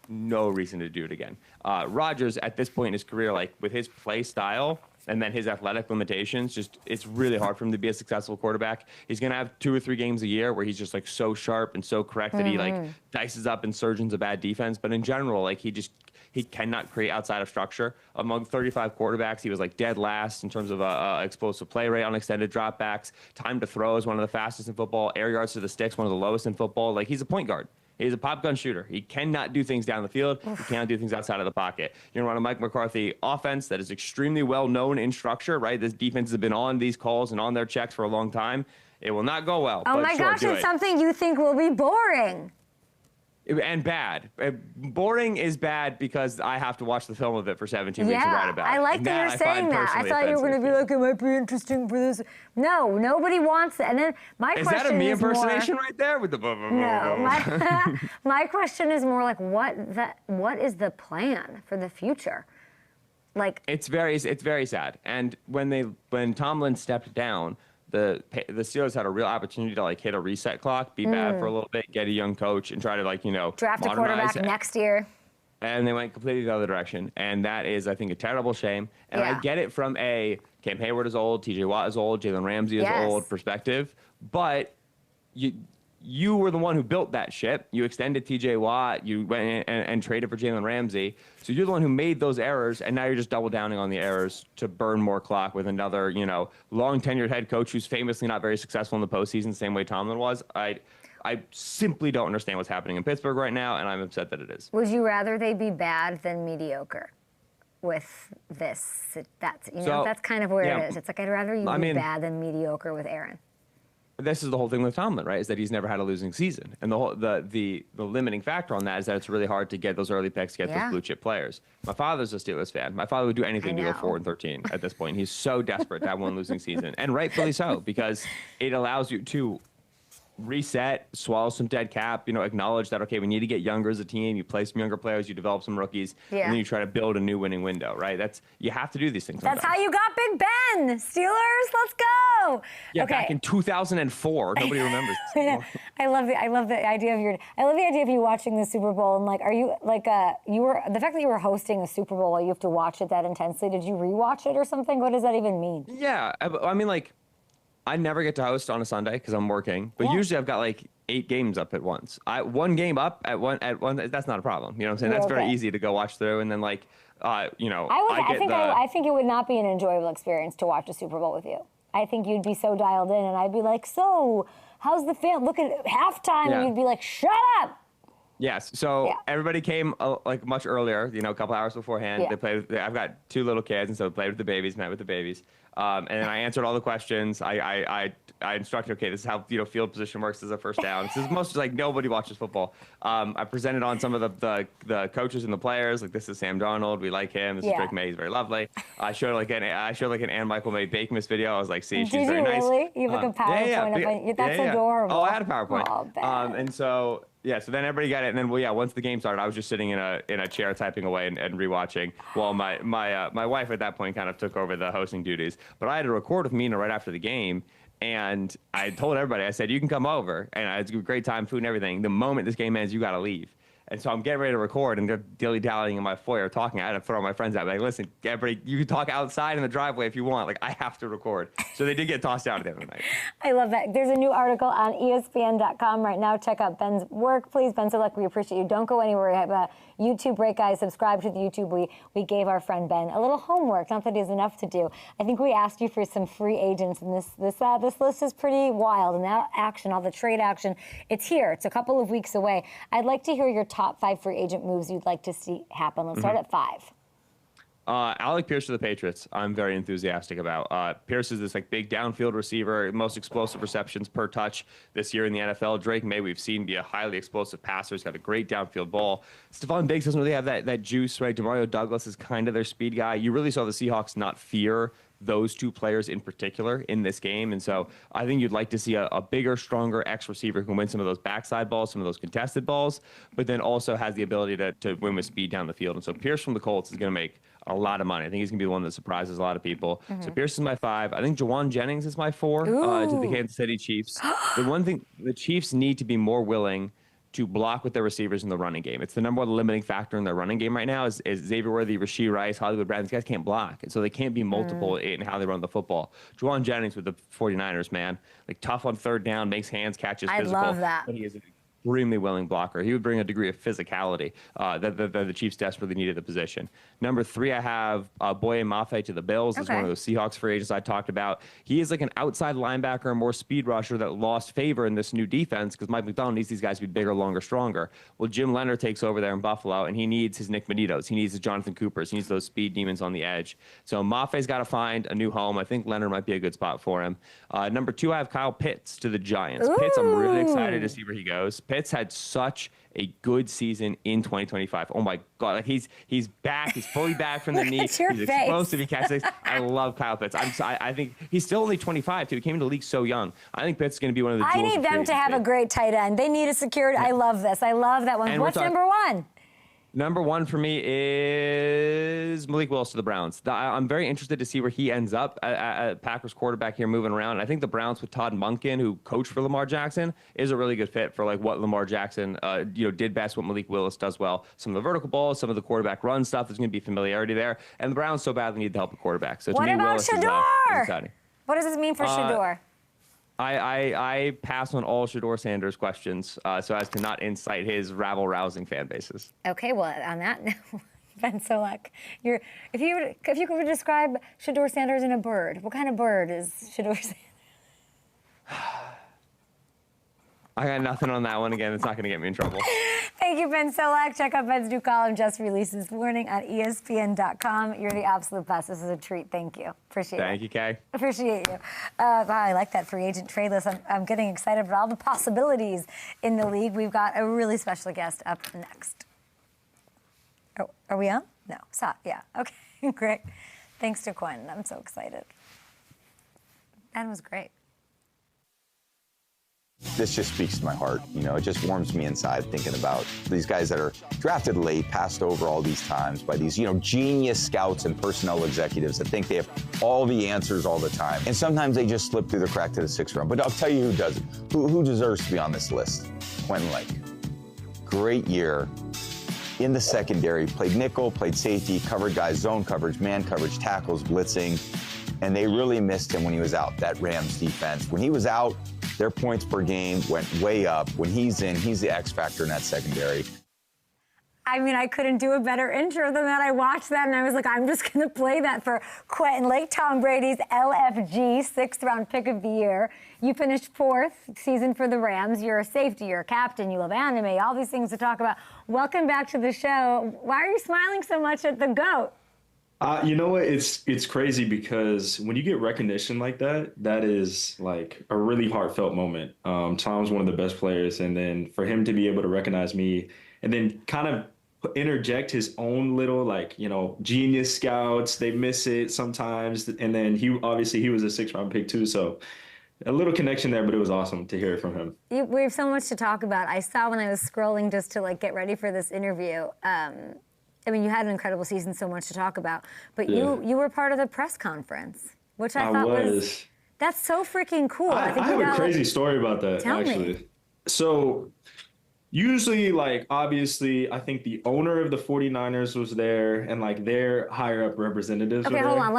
reason to do it again. Rodgers at this point in his career, like with his play style and then his athletic limitations, just it's really hard for him to be a successful quarterback. He's gonna have 2 or 3 games a year where he's just like so sharp and so correct that he like dices up and surgeons a bad defense. But in general, like he cannot create outside of structure. Among 35 quarterbacks, he was like dead last in terms of explosive play rate on extended dropbacks. Time to throw is one of the fastest in football. Air yards to the sticks, one of the lowest in football. Like he's a point guard. He's a pop gun shooter. He cannot do things down the field. He cannot do things outside of the pocket. You're going to run a Mike McCarthy offense that is extremely well known in structure, right? This defense has been on these calls and on their checks for a long time. It will not go well. Oh my gosh, it's something you think will be boring. And bad. Boring is bad because I have to watch the film of it for 17 weeks and write about it. I like that you're saying that. I thought you were going to be like, it might be interesting for this. No, nobody wants it. And then my question is that a me impersonation right there with the No, my question is more like, what is the plan for the future? Like it's very sad. And when Tomlin stepped down, the Steelers had a real opportunity to like hit a reset clock, be bad for a little bit, get a young coach, and try to like draft a quarterback next year. And they went completely the other direction, and that is, I think, a terrible shame. And I get it from a Cam Hayward is old, T.J. Watt is old, Jalen Ramsey is old perspective, but you were the one who built that ship. You extended T.J. Watt. You went and traded for Jalen Ramsey. So you're the one who made those errors, and now you're just double downing on the errors to burn more clock with another, long-tenured head coach who's famously not very successful in the postseason, same way Tomlin was. I simply don't understand what's happening in Pittsburgh right now, and I'm upset that it is. Would you rather they be bad than mediocre with this? That's kind of where it is. It's like I'd rather you be bad than mediocre with Aaron. This is the whole thing with Tomlin, right? Is that he's never had a losing season, and the limiting factor on that is that it's really hard to get those early picks, get those blue chip players. My father's a Steelers fan. My father would do anything to go 4-13 at this point. He's so desperate to have one losing season, and rightfully so, because it allows you to reset, swallow some dead cap, acknowledge that, okay, we need to get younger as a team. You play some younger players, you develop some rookies, and then you try to build a new winning window, right? You have to do these things sometimes. That's how you got Big Ben. Steelers, let's go. Yeah, back in 2004. Nobody remembers. I love the idea of you watching the Super Bowl, and like, are you like the fact that you were hosting a Super Bowl, you have to watch it that intensely. Did you rewatch it or something? What does that even mean? Yeah, I mean, like, I never get to host on a Sunday because I'm working, but usually I've got like 8 games up at once. One game up at one, that's not a problem. You know what I'm saying? That's very easy to go watch through, and then like, I think it would not be an enjoyable experience to watch a Super Bowl with you. I think you'd be so dialed in, and I'd be like, so how's the fan? Look at halftime, and you'd be like, shut up. Yes. So everybody came like much earlier, a couple hours beforehand. They played. I've got 2 little kids, and so they played with the babies, met with the babies. And then I answered all the questions. I instructed, okay, this is how field position works as a first down. This is mostly like nobody watches football. I presented on some of the coaches and the players. Like, this is Sam Darnold. We like him. This is Drake May. He's very lovely. I showed like an Ann Michael May Bakemas video. I was like, see, she's very nice. Did you really? You have like a PowerPoint. That's adorable. Oh, I had a PowerPoint. Oh, bad. And so. Yeah, so then everybody got it, and then once the game started, I was just sitting in a chair typing away and rewatching, while my wife at that point kind of took over the hosting duties. But I had to record with Mina right after the game, and I told everybody, I said, you can come over, and I had a great time, food and everything. The moment this game ends, you got to leave. And so I'm getting ready to record, and they're dilly-dallying in my foyer talking. I had to throw my friends out. Like, listen, everybody, you can talk outside in the driveway if you want. Like, I have to record. So they did get tossed out at the end of the night. I love that. There's a new article on ESPN.com right now. Check out Ben's work, please. Ben Solak, we appreciate you. Don't go anywhere. We have a YouTube break, guys. Subscribe to the YouTube. We gave our friend Ben a little homework. Not that he has enough to do. I think we asked you for some free agents, and this list is pretty wild. And that action, all the trade action, it's here. It's a couple of weeks away. I'd like to hear your top 5 free agent moves you'd like to see happen. Let's start at 5. Alec Pierce for the Patriots, I'm very enthusiastic about. Pierce is this like big downfield receiver, most explosive receptions per touch this year in the NFL. Drake May, we've seen, be a highly explosive passer. He's got a great downfield ball. Stephon Diggs doesn't really have that juice, right? Demario Douglas is kind of their speed guy. You really saw the Seahawks not fear those two players in particular in this game. And so I think you'd like to see a bigger, stronger X receiver who can win some of those backside balls, some of those contested balls, but then also has the ability to win with speed down the field. And so Pierce from the Colts is going to make a lot of money. I think he's going to be the one that surprises a lot of people. So Pierce is my 5. I think Jawan Jennings is my 4 to the Kansas City Chiefs. The one thing, the Chiefs need to be more willing to block with their receivers in the running game. It's the number one limiting factor in their running game right now is Xavier Worthy, Rashee Rice, Hollywood Brown. These guys can't block. And so they can't be multiple in how they run the football. Juwan Jennings with the 49ers, man. Like tough on third down, makes hands, catches, physical. I love that. But he is an extremely willing blocker. He would bring a degree of physicality that the Chiefs desperately needed at the position. Number 3, I have Boye Mafe to the Bills. This is one of those Seahawks free agents I talked about. He is like an outside linebacker, a more speed rusher that lost favor in this new defense because Mike McDonald needs these guys to be bigger, longer, stronger. Well, Jim Leonard takes over there in Buffalo, and he needs his Nick Menitos. He needs his Jonathan Coopers. He needs those speed demons on the edge. So Mafe's got to find a new home. I think Leonard might be a good spot for him. Number 2, I have Kyle Pitts to the Giants. Pitts, I'm really excited to see where he goes. Pitts had such a good season in 2025. Oh my God, like he's back. He's fully back from the knee. He's explosive. He catches. I love Kyle Pitts. I think he's still only 25 too. He came into the league so young. I think Pitts is going to be one of the. I need them to have a great tight end. They need a secured. I love this. I love that one. And what's number 1? Number 1 for me is Malik Willis to the Browns. I'm very interested to see where he ends up at Packers quarterback here moving around. And I think the Browns with Todd Monken, who coached for Lamar Jackson, is a really good fit for like what Lamar Jackson did best, what Malik Willis does well. Some of the vertical balls, some of the quarterback run stuff. There's going to be familiarity there. And the Browns so badly need the help of quarterback. So to me, Willis is exciting. What does this mean for Shedeur? I pass on all Shedeur Sanders questions so as to not incite his rabble-rousing fan bases. Okay, well, on that note, Ben Solak, if you could describe Shedeur Sanders in a bird, what kind of bird is Shedeur Sanders? I got nothing on that one. Again, it's not going to get me in trouble. Thank you, Ben Solak. Check out Ben's new column just released this morning on ESPN.com. You're the absolute best. This is a treat. Thank you. Appreciate it. Thank you, Kay. Appreciate you. Wow, I like that free agent trade list. I'm getting excited about all the possibilities in the league. We've got a really special guest up next. Oh, are we on? No. Stop. Yeah. Okay. Great. Thanks to Quentin. I'm so excited. Ben was great. This just speaks to my heart. You know, it just warms me inside thinking about these guys that are drafted late, passed over all these times by these, genius scouts and personnel executives that think they have all the answers all the time. And sometimes they just slip through the crack to the 6th round. But I'll tell you who doesn't. Who deserves to be on this list? Quentin Lake. Great year in the secondary. Played nickel, played safety, covered guys, zone coverage, man coverage, tackles, blitzing. And they really missed him when he was out, that Rams defense. When he was out, their points per game went way up. When he's in, he's the X factor in that secondary. I mean, I couldn't do a better intro than that. I watched that and I was like, I'm just going to play that for Quentin Lake, Tom Brady's LFG, 6th round pick of the year. You finished 4th season for the Rams. You're a safety, you're a captain, you love anime, all these things to talk about. Welcome back to the show. Why are you smiling so much at the GOAT? You know what? It's crazy because when you get recognition like that, that is like a really heartfelt moment. Tom's one of the best players, and then for him to be able to recognize me and then kind of interject his own little genius scouts, they miss it sometimes, and then he was a 6th round pick too, so a little connection there, but it was awesome to hear it from him. We have so much to talk about. I saw when I was scrolling just to get ready for this interview. I mean, you had an incredible season, so much to talk about. But you were part of the press conference, which I thought was that's so freaking cool. I have a crazy story about that, actually. Me. So usually, obviously, I think the owner of the 49ers was there and, their higher-up representatives Okay, were hold there. on.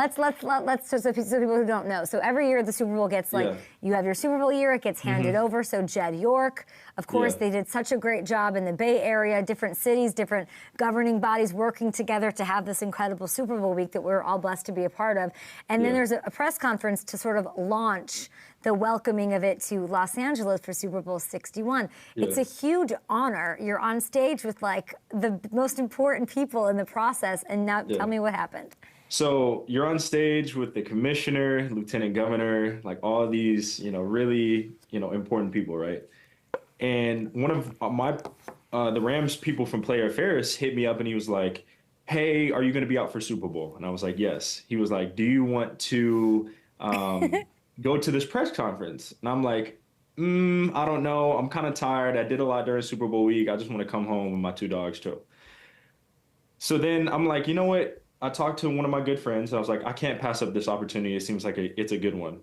Let's so people who don't know. So every year the Super Bowl gets, you have your Super Bowl year, it gets handed over. So Jed York, of course, they did such a great job in the Bay Area, different cities, different governing bodies working together to have this incredible Super Bowl week that we're all blessed to be a part of. And then there's a press conference to sort of launch the welcoming of it to Los Angeles for Super Bowl 61. Yeah. It's a huge honor. You're on stage with like the most important people in the process, and now tell me what happened. So you're on stage with the commissioner, lieutenant governor, like all these, really, important people, right? And one of the Rams people from Player Affairs hit me up and he was like, hey, are you going to be out for Super Bowl? And I was like, yes. He was like, do you want to go to this press conference? And I'm like, I don't know. I'm kind of tired. I did a lot during Super Bowl week. I just want to come home with my 2 dogs too. So then I'm like, you know what? I talked to one of my good friends. I was like, I can't pass up this opportunity. It seems like it's a good one.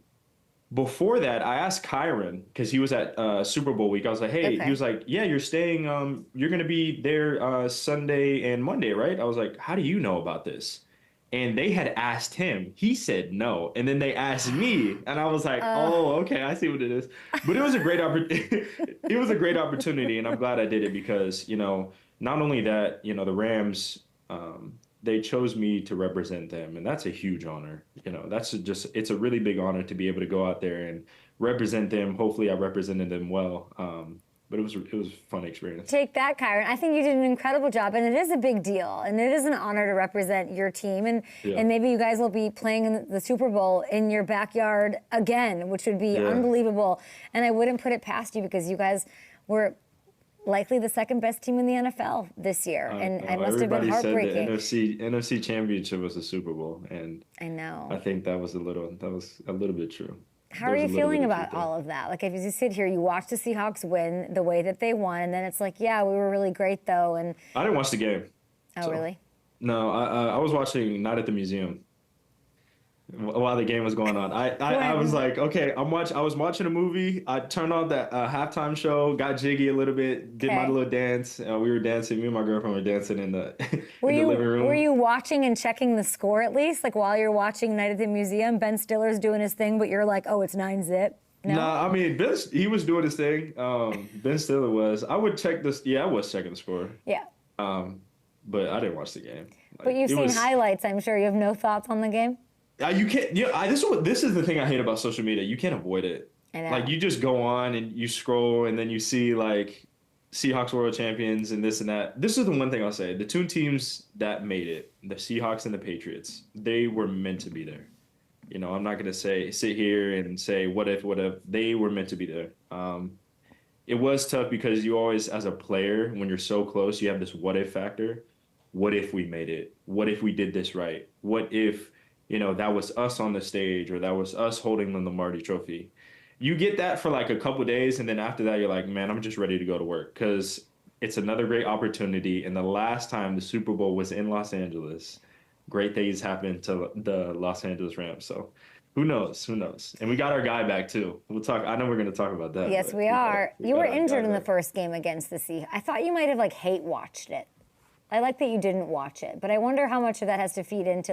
Before that, I asked Kyron, because he was at Super Bowl week. I was like, hey, he was like, yeah, you're staying, you're going to be there Sunday and Monday, right? I was like, how do you know about this? And they had asked him. He said no. And then they asked me, and I was like, oh, okay, I see what it is. But it was a great opportunity. It was a great opportunity, and I'm glad I did it because, not only that, the Rams, they chose me to represent them, and that's a huge honor. It's a really big honor to be able to go out there and represent them. Hopefully I represented them well. But it was a fun experience. Take that, Kyron. I think you did an incredible job, and it is a big deal, and it is an honor to represent your team, and maybe you guys will be playing in the Super Bowl in your backyard again, which would be unbelievable. And I wouldn't put it past you because you guys were likely the second best team in the NFL this year, and it must have been heartbreaking. Everybody said the NFC Championship was the Super Bowl, and I know. I think that was a little bit true. How are you feeling about all of that? Like, if you sit here, you watch the Seahawks win the way that they won, and then it's like, yeah, we were really great though. And I didn't watch the game. Oh, really? No, I was watching Night at the Museum while the game was going on. I was like, okay, I was watching a movie. I turned on the halftime show, got jiggy a little bit, did my little dance. We were dancing. Me and my girlfriend were dancing in the living room. Were you watching and checking the score at least? Like while you're watching Night at the Museum, Ben Stiller's doing his thing, but you're like, oh, it's 9-zip. No, I mean, he was doing his thing. Ben Stiller was. I would check this. Yeah, I was checking the score. Yeah. But I didn't watch the game. But you've seen highlights. I'm sure you have no thoughts on the game. You can't. This is the thing I hate about social media. You can't avoid it. I know. Like you just go on and you scroll, and then you see like Seahawks world champions and this and that. This is the one thing I'll say: the 2 teams that made it, the Seahawks and the Patriots, they were meant to be there. I'm not gonna sit here and say what if. They were meant to be there. It was tough because you always, as a player, when you're so close, you have this what if factor. What if we made it? What if we did this right? What if that was us on the stage, or that was us holding the Lombardi Trophy? You get that for like a couple days, and then after that, you're like, man, I'm just ready to go to work because it's another great opportunity. And the last time the Super Bowl was in Los Angeles, great things happened to the Los Angeles Rams. So who knows? And we got our guy back too. We'll talk. I know we're going to talk about that. Yes, we are. You were injured in the first game against the Seahawks. I thought you might have hate watched it. I like that you didn't watch it, but I wonder how much of that has to feed into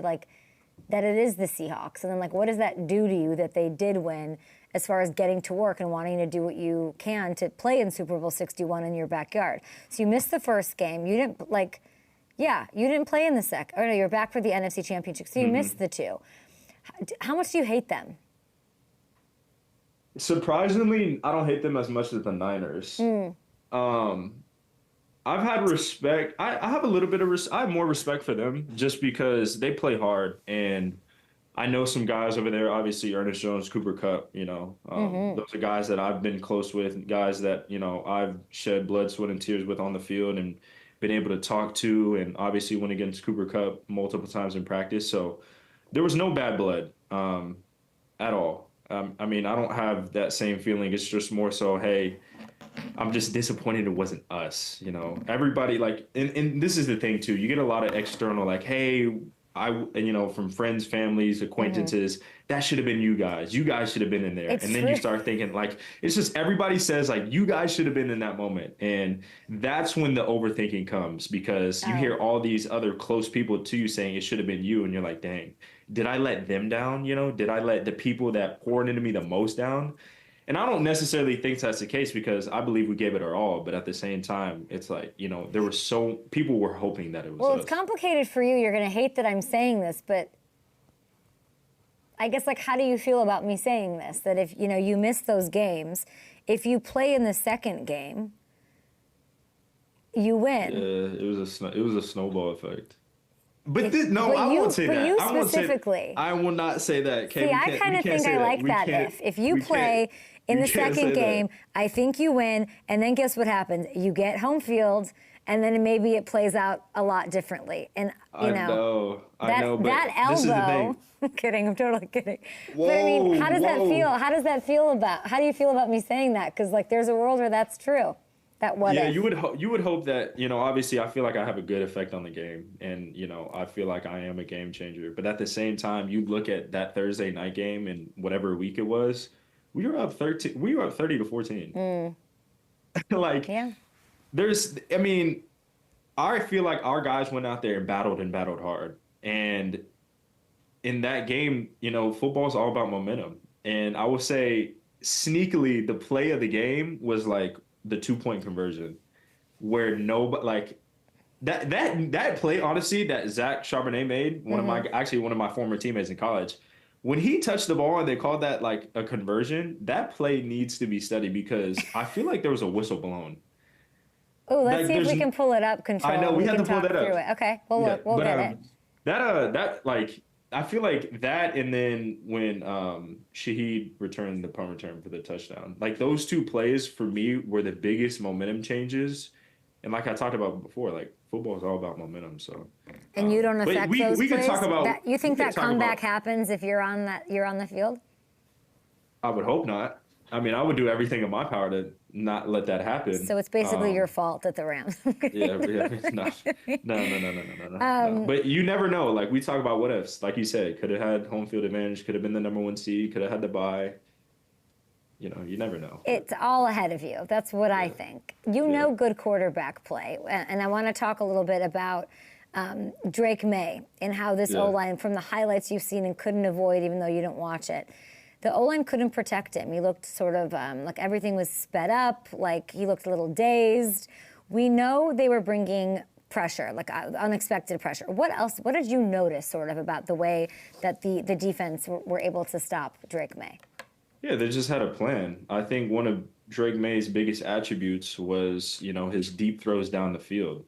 that it is the Seahawks. And then, what does that do to you that they did win as far as getting to work and wanting to do what you can to play in Super Bowl 61 in your backyard? So you missed the first game. You didn't, you didn't play in the second. Oh, no, you're back for the NFC Championship. So you missed the 2. How much do you hate them? Surprisingly, I don't hate them as much as the Niners. I've had respect. I have a little bit of I have more respect for them just because they play hard, and I know some guys over there. Obviously, Ernest Jones, Cooper Kupp. Those are guys that I've been close with, guys that I've shed blood, sweat, and tears with on the field, and been able to talk to, and obviously went against Cooper Kupp multiple times in practice. So there was no bad blood at all. I mean, I don't have that same feeling. It's just more so, hey, I'm just disappointed it wasn't us, Everybody, and this is the thing, too. You get a lot of external, hey, from friends, families, acquaintances, that should have been you guys. You guys should have been in there. And then you start thinking, it's just everybody says, you guys should have been in that moment. And that's when the overthinking comes because you hear all these other close people to you saying it should have been you. And you're like, dang, did I let them down? Did I let the people that poured into me the most down? And I don't necessarily think that's the case because I believe we gave it our all. But at the same time, it's there were people were hoping that it was us. Well, it's complicated for you. You're going to hate that I'm saying this, but I guess, like, how do you feel about me saying this? That if, you know, you miss those games, if you play in the second game, you win. Yeah, it was a snowball effect. But But I you- won't say but that. you I won't say- specifically. I will not say that. Okay, See, I kind of think I like that if you play in the second game, I think you win, and then guess what happens? You get home field, and then maybe it plays out a lot differently. And you know, I know, but that this is the elbow. thing. I'm kidding. I'm totally kidding. But I mean, how does that feel? How does that feel about? How do you feel about me saying that? Because like, there's a world where that's true. That what Yeah, if. you would hope that, you know, obviously I feel like I have a good effect on the game, and you know, I feel like I am a game changer. But at the same time, you look at that Thursday night game and whatever week it was, we were up 30-14. Like, Yeah. I mean, I feel like our guys went out there and battled hard. And in that game, you know, football's all about momentum. And I will say, sneakily, the play of the game was like the 2-point conversion, where nobody, like, that play, honestly, that Zach Charbonnet made, one of my former teammates in college, when he touched the ball and they called that like a conversion, that play needs to be studied, because I feel like there was a whistle blown. Oh, let's see if we can pull it up. Control. I know we have to pull talk that up. through it. Okay, well, look, we'll get it. That like, I feel like that, and then when Shaheed returned the punt return for the touchdown, like those two plays for me were the biggest momentum changes. And like I talked about before, like football is all about momentum. So, and you don't affect those we plays? Can talk about. You think that comeback happens if you're on the field? I would hope not. I mean, I would do everything in my power to not let that happen. So it's basically your fault that the Rams. No. But you never know. Like, we talk about what ifs. Like you said, could have had home field advantage, could have been the number 1 seed, could have had the bye. You know, you never know. It's all ahead of you. That's what I think. You know good quarterback play. And I want to talk a little bit about Drake May and how this O-line, from the highlights you've seen and couldn't avoid, even though you didn't watch it, the O-line couldn't protect him. He looked sort of like everything was sped up, like he looked a little dazed. We know they were bringing pressure, like unexpected pressure. What else? What did you notice sort of about the way that the defense were able to stop Drake May? Yeah, they just had a plan. I think one of Drake May's biggest attributes was, you know, his deep throws down the field.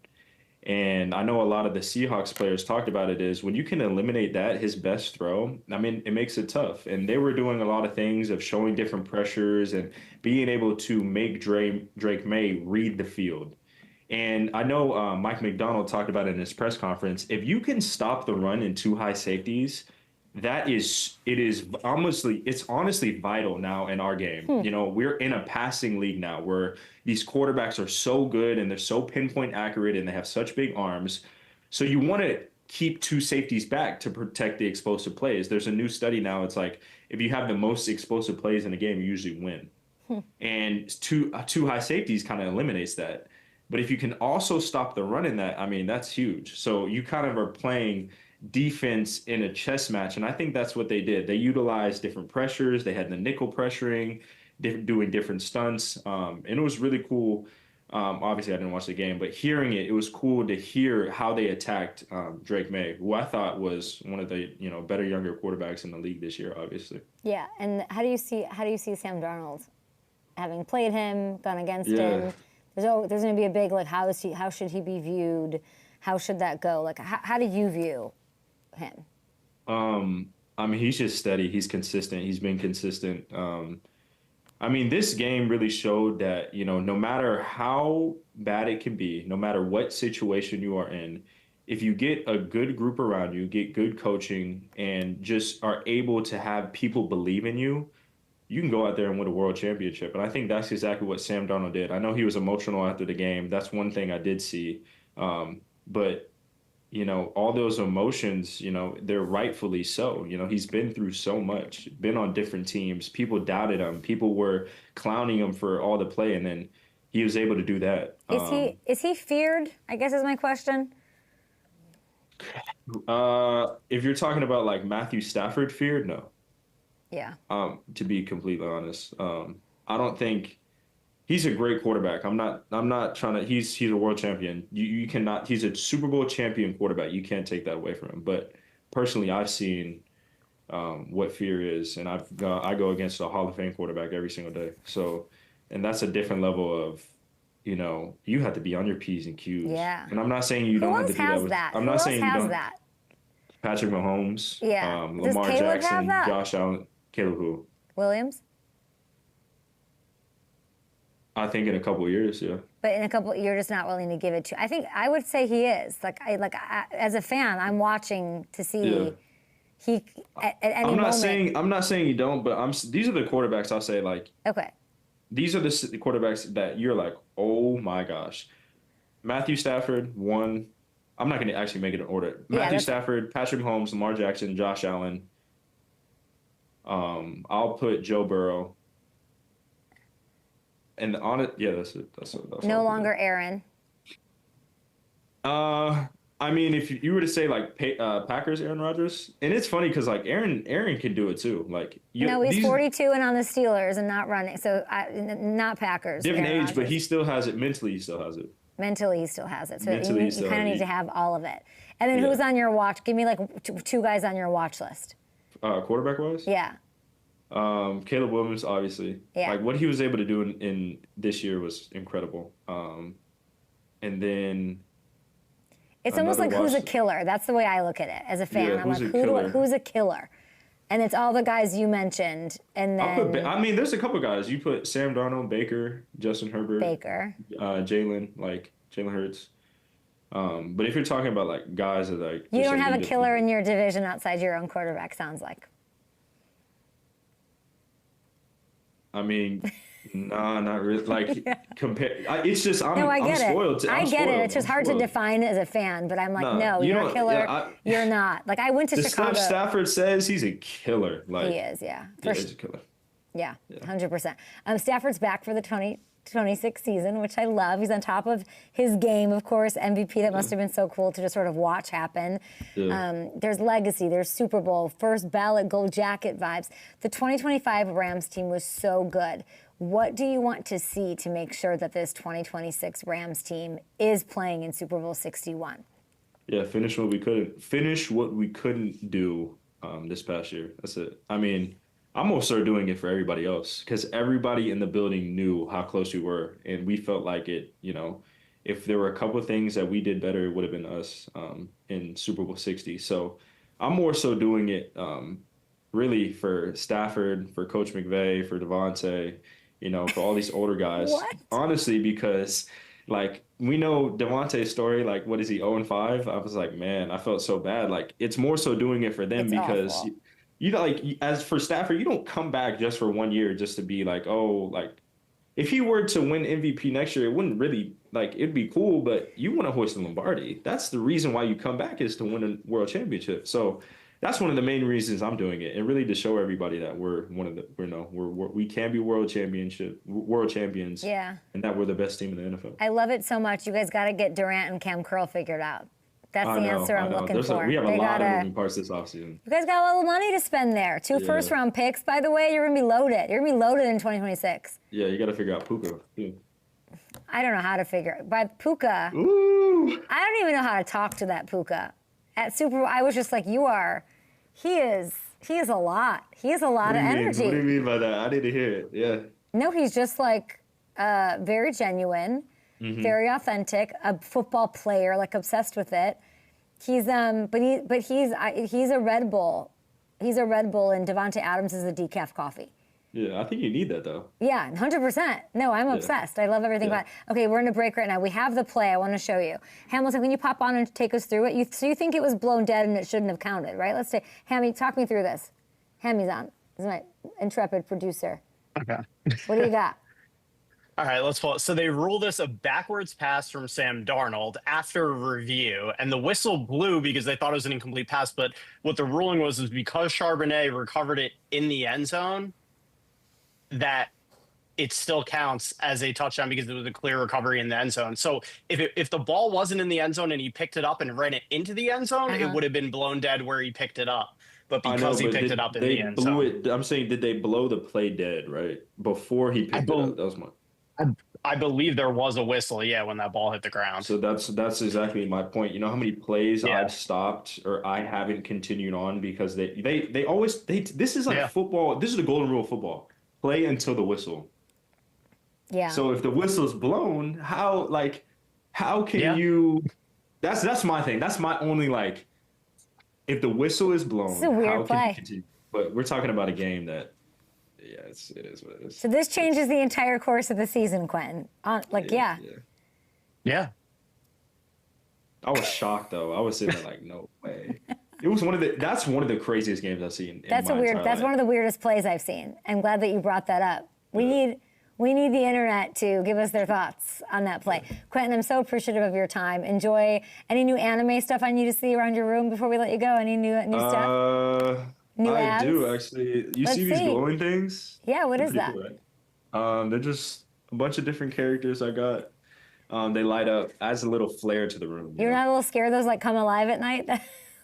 And I know a lot of the Seahawks players talked about it, is when you can eliminate that, his best throw, I mean, it makes it tough. And they were doing a lot of things of showing different pressures and being able to make Drake May read the field. And I know Mike McDonald talked about it in his press conference. If you can stop the run in 2 high safeties, it's honestly vital now in our game. You know, we're in a passing league now where these quarterbacks are so good and they're so pinpoint accurate and they have such big arms. So you want to keep 2 safeties back to protect the explosive plays. There's a new study now. It's like, if you have the most explosive plays in a game, you usually win. And two high safeties kind of eliminates that. But if you can also stop the run in that, I mean, that's huge. So you kind of are playing defense in a chess match, and I think that's what they did. They utilized different pressures. They had the nickel pressuring, doing different stunts, and it was really cool. Obviously, I didn't watch the game, but hearing it was cool to hear how they attacked Drake May, who I thought was one of the better younger quarterbacks in the league this year, obviously. Yeah, and how do you see Sam Darnold, having played him, gone against him? There's going to be a big, like, how should he be viewed? How should that go? Like, how do you view him? I mean, he's just steady. He's consistent. He's been consistent. I mean, this game really showed that, no matter how bad it can be, no matter what situation you are in, if you get a good group around you, get good coaching, and just are able to have people believe in you, you can go out there and win a world championship. And I think that's exactly what Sam Darnold did. I know he was emotional after the game. That's one thing I did see. But all those emotions, they're rightfully so. He's been through so much, been on different teams. People doubted him. People were clowning him for all the play, and then he was able to do that. Is he feared, I guess is my question? If you're talking about like Matthew Stafford feared, no. Yeah. To be completely honest, I don't think he's a great quarterback. I'm not trying to. He's a world champion. You cannot. He's a Super Bowl champion quarterback. You can't take that away from him. But personally, I've seen what fear is. And I go against a Hall of Fame quarterback every single day. So, and that's a different level of, you have to be on your P's and Q's. Yeah. And I'm not saying you don't have to do that. I'm not saying you don't. That? Patrick Mahomes, yeah. Lamar Jackson, Josh Allen, Caleb who? Williams? I think in a couple of years, yeah. But in a couple, you're just not willing to give it to. I think I would say he is. As a fan, I'm watching to see he at any moment. I'm not saying you don't, but these are the quarterbacks I'll say Okay. These are the quarterbacks that you're like, oh my gosh. Matthew Stafford, 1. I'm not going to actually make it an order. Matthew Stafford, Patrick Mahomes, Lamar Jackson, Josh Allen. I'll put Joe Burrow. And on it, yeah, that's it. That's no longer Aaron. I mean, if you were to say Packers, Aaron Rodgers, and it's funny because Aaron can do it too. He's 42 and on the Steelers and not running, so not Packers. Different age, Rodgers. But he still has it mentally. He still has it. Mentally, he still has it. So you kind of need to have all of it. And then who's on your watch? Give me two guys on your watch list. Quarterback wise? Yeah. Caleb Williams, obviously. Yeah. What he was able to do in this year was incredible. And then it's almost like who's a killer. That's the way I look at it as a fan. Yeah, I'm like, who's a killer? And it's all the guys you mentioned. And then there's a couple guys. You put Sam Darnold, Baker, Justin Herbert, Jalen Hurts. But if you're talking about guys that you don't have a killer in your division outside your own quarterback, sounds like. I mean, nah, not really. Compare. It's just I'm spoiled. I get it. It's just hard to define as a fan. But I'm like, no, you're a killer. You're not. I went to Chicago. Stuff Stafford says he's a killer. He is, yeah. He's a killer. Yeah, 100%. Stafford's back for the 2026 season, which I love. He's on top of his game, of course. MVP, that must have been so cool to just sort of watch happen. Yeah. There's legacy, there's Super Bowl, first ballot gold jacket vibes. The 2025 Rams team was so good. What do you want to see to make sure that this 2026 Rams team is playing in Super Bowl 61? Yeah, finish what we couldn't do this past year. That's it. I mean, I'm also doing it for everybody else because everybody in the building knew how close we were, and we felt like it. If there were a couple of things that we did better, it would have been us in Super Bowl 60. So I'm more so doing it really for Stafford, for Coach McVay, for Devontae, for all these older guys. What? Honestly, because we know Devontae's story. What is he, 0-5? I was like, man, I felt so bad. It's more so doing it for them because. Awful. As for Stafford, you don't come back just for 1 year just to be if he were to win MVP next year, it wouldn't really, it'd be cool, but you want to hoist the Lombardi. That's the reason why you come back is to win a world championship. So that's one of the main reasons I'm doing it, and really to show everybody that we can be world champions. Yeah. And that we're the best team in the NFL. I love it so much. You guys got to get Durant and Cam Curl figured out. That's the answer I'm looking for. We have a lot of moving parts this offseason. You guys got a little money to spend there. 2 first-round picks, by the way. You're going to be loaded. You're going to be loaded in 2026. Yeah, you got to figure out Puka. Yeah. I don't know how to figure it. But Puka, Ooh. I don't even know how to talk to that Puka. At Super Bowl, I was just like, he is a lot. He has a lot of energy. What do you mean by that? I need to hear it. Yeah. No, he's just very genuine. Mm-hmm. Very authentic, a football player, obsessed with it. He's he's a Red Bull. He's a Red Bull, and Devontae Adams is a decaf coffee. Yeah, I think you need that though. Yeah, 100%. No, I'm obsessed. I love everything about it. Okay, we're in a break right now. We have the play I want to show you. Hamilton, can you pop on and take us through it? So you think it was blown dead and it shouldn't have counted, right? Let's say, Hammy, talk me through this. Hammy's on. This is my intrepid producer. Okay. What do you got? All right, let's pull it. So they rule this a backwards pass from Sam Darnold after review, and the whistle blew because they thought it was an incomplete pass. But what the ruling was because Charbonnet recovered it in the end zone, that it still counts as a touchdown because it was a clear recovery in the end zone. So if the ball wasn't in the end zone and he picked it up and ran it into the end zone, it would have been blown dead where he picked it up. But because he picked it up in the end zone. I'm saying, did they blow the play dead, right? Before he picked it up? That was my... I believe there was a whistle, yeah, when that ball hit the ground. So that's exactly my point. You know how many plays Yeah. I've stopped or I haven't continued on because they always this is like Yeah. football. This is the golden rule of football. Play until the whistle. Yeah. So if the whistle's blown, how can Yeah. you? That's my thing. That's my only like. If the whistle is blown, It's a weird how can play. you continue? But we're talking about a game that, yeah, it is what it is. So this changes the entire course of the season, Quentin. Yeah. Yeah. I was shocked though. I was sitting there like, no way. It was that's one of the craziest games I've seen. That's in my entire that's life. one of the weirdest plays I've seen. I'm glad that you brought that up. We need the internet to give us their thoughts on that play. Quentin, I'm so appreciative of your time. Enjoy any new anime stuff I need to see around your room before we let you go. Any new stuff? New I ads? do actually. You Let's see these see. glowing things? Yeah, what They're is pretty that? cool, right? They're just a bunch of different characters I got. They light up, adds a little flair to the room. You're not a little scared those come alive at night?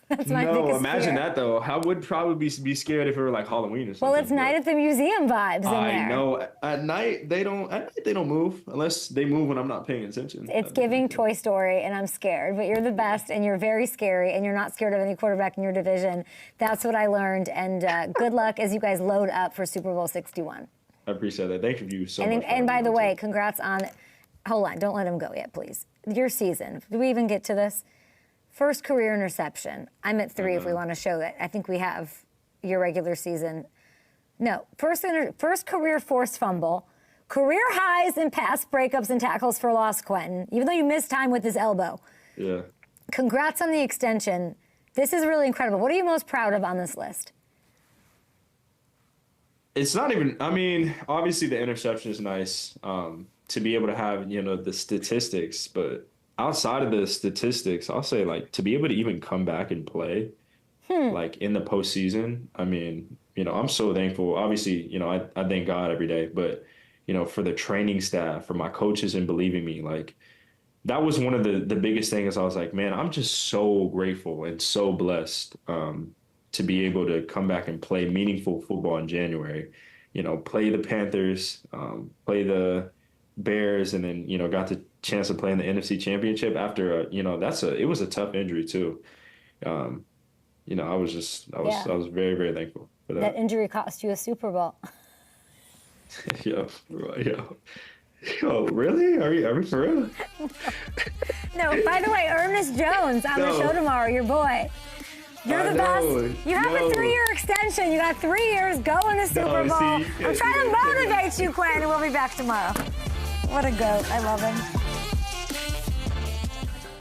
That's my No, biggest imagine fear. that though. I would probably be scared if it were like Halloween or something. Well, it's but Night at the Museum vibes in there. I know. At night they don't move unless they move when I'm not paying attention. It's giving Toy Story, and I'm scared. But you're the best, and you're very scary, and you're not scared of any quarterback in your division. That's what I learned. And good luck as you guys load up for Super Bowl 61. I appreciate that. Thank you so much. And by the way, congrats on. Hold on, don't let him go yet, please. Your season. Do we even get to this? First career interception. I'm at 3 if we want to show that. I think we have your regular season. No, first career forced fumble. Career highs in pass breakups and tackles for loss, Quentin, even though you missed time with his elbow. Yeah. Congrats on the extension. This is really incredible. What are you most proud of on this list? It's not even. I mean, obviously the interception is nice to be able to have the statistics, but outside of the statistics, I'll say like to be able to even come back and play like in the postseason. I mean, I'm so thankful. Obviously, I thank God every day, but for the training staff, for my coaches and believing me, like that was one of the biggest things. I was like, man, I'm just so grateful and so blessed to be able to come back and play meaningful football in January. Play the Panthers, play the Bears, and then got the chance to play in the NFC Championship after it was a tough injury too. I was very, very thankful for that. That injury cost you a Super Bowl. Yo, really? Are we for real? No, by the way, Ernest Jones on the No. show tomorrow, your boy. You're I the know. best. You have a No. 3-year extension. You got 3 years. Go in the Super No, Bowl. see, I'm trying to motivate you, Quentin. We'll be back tomorrow. What a goat. I love him.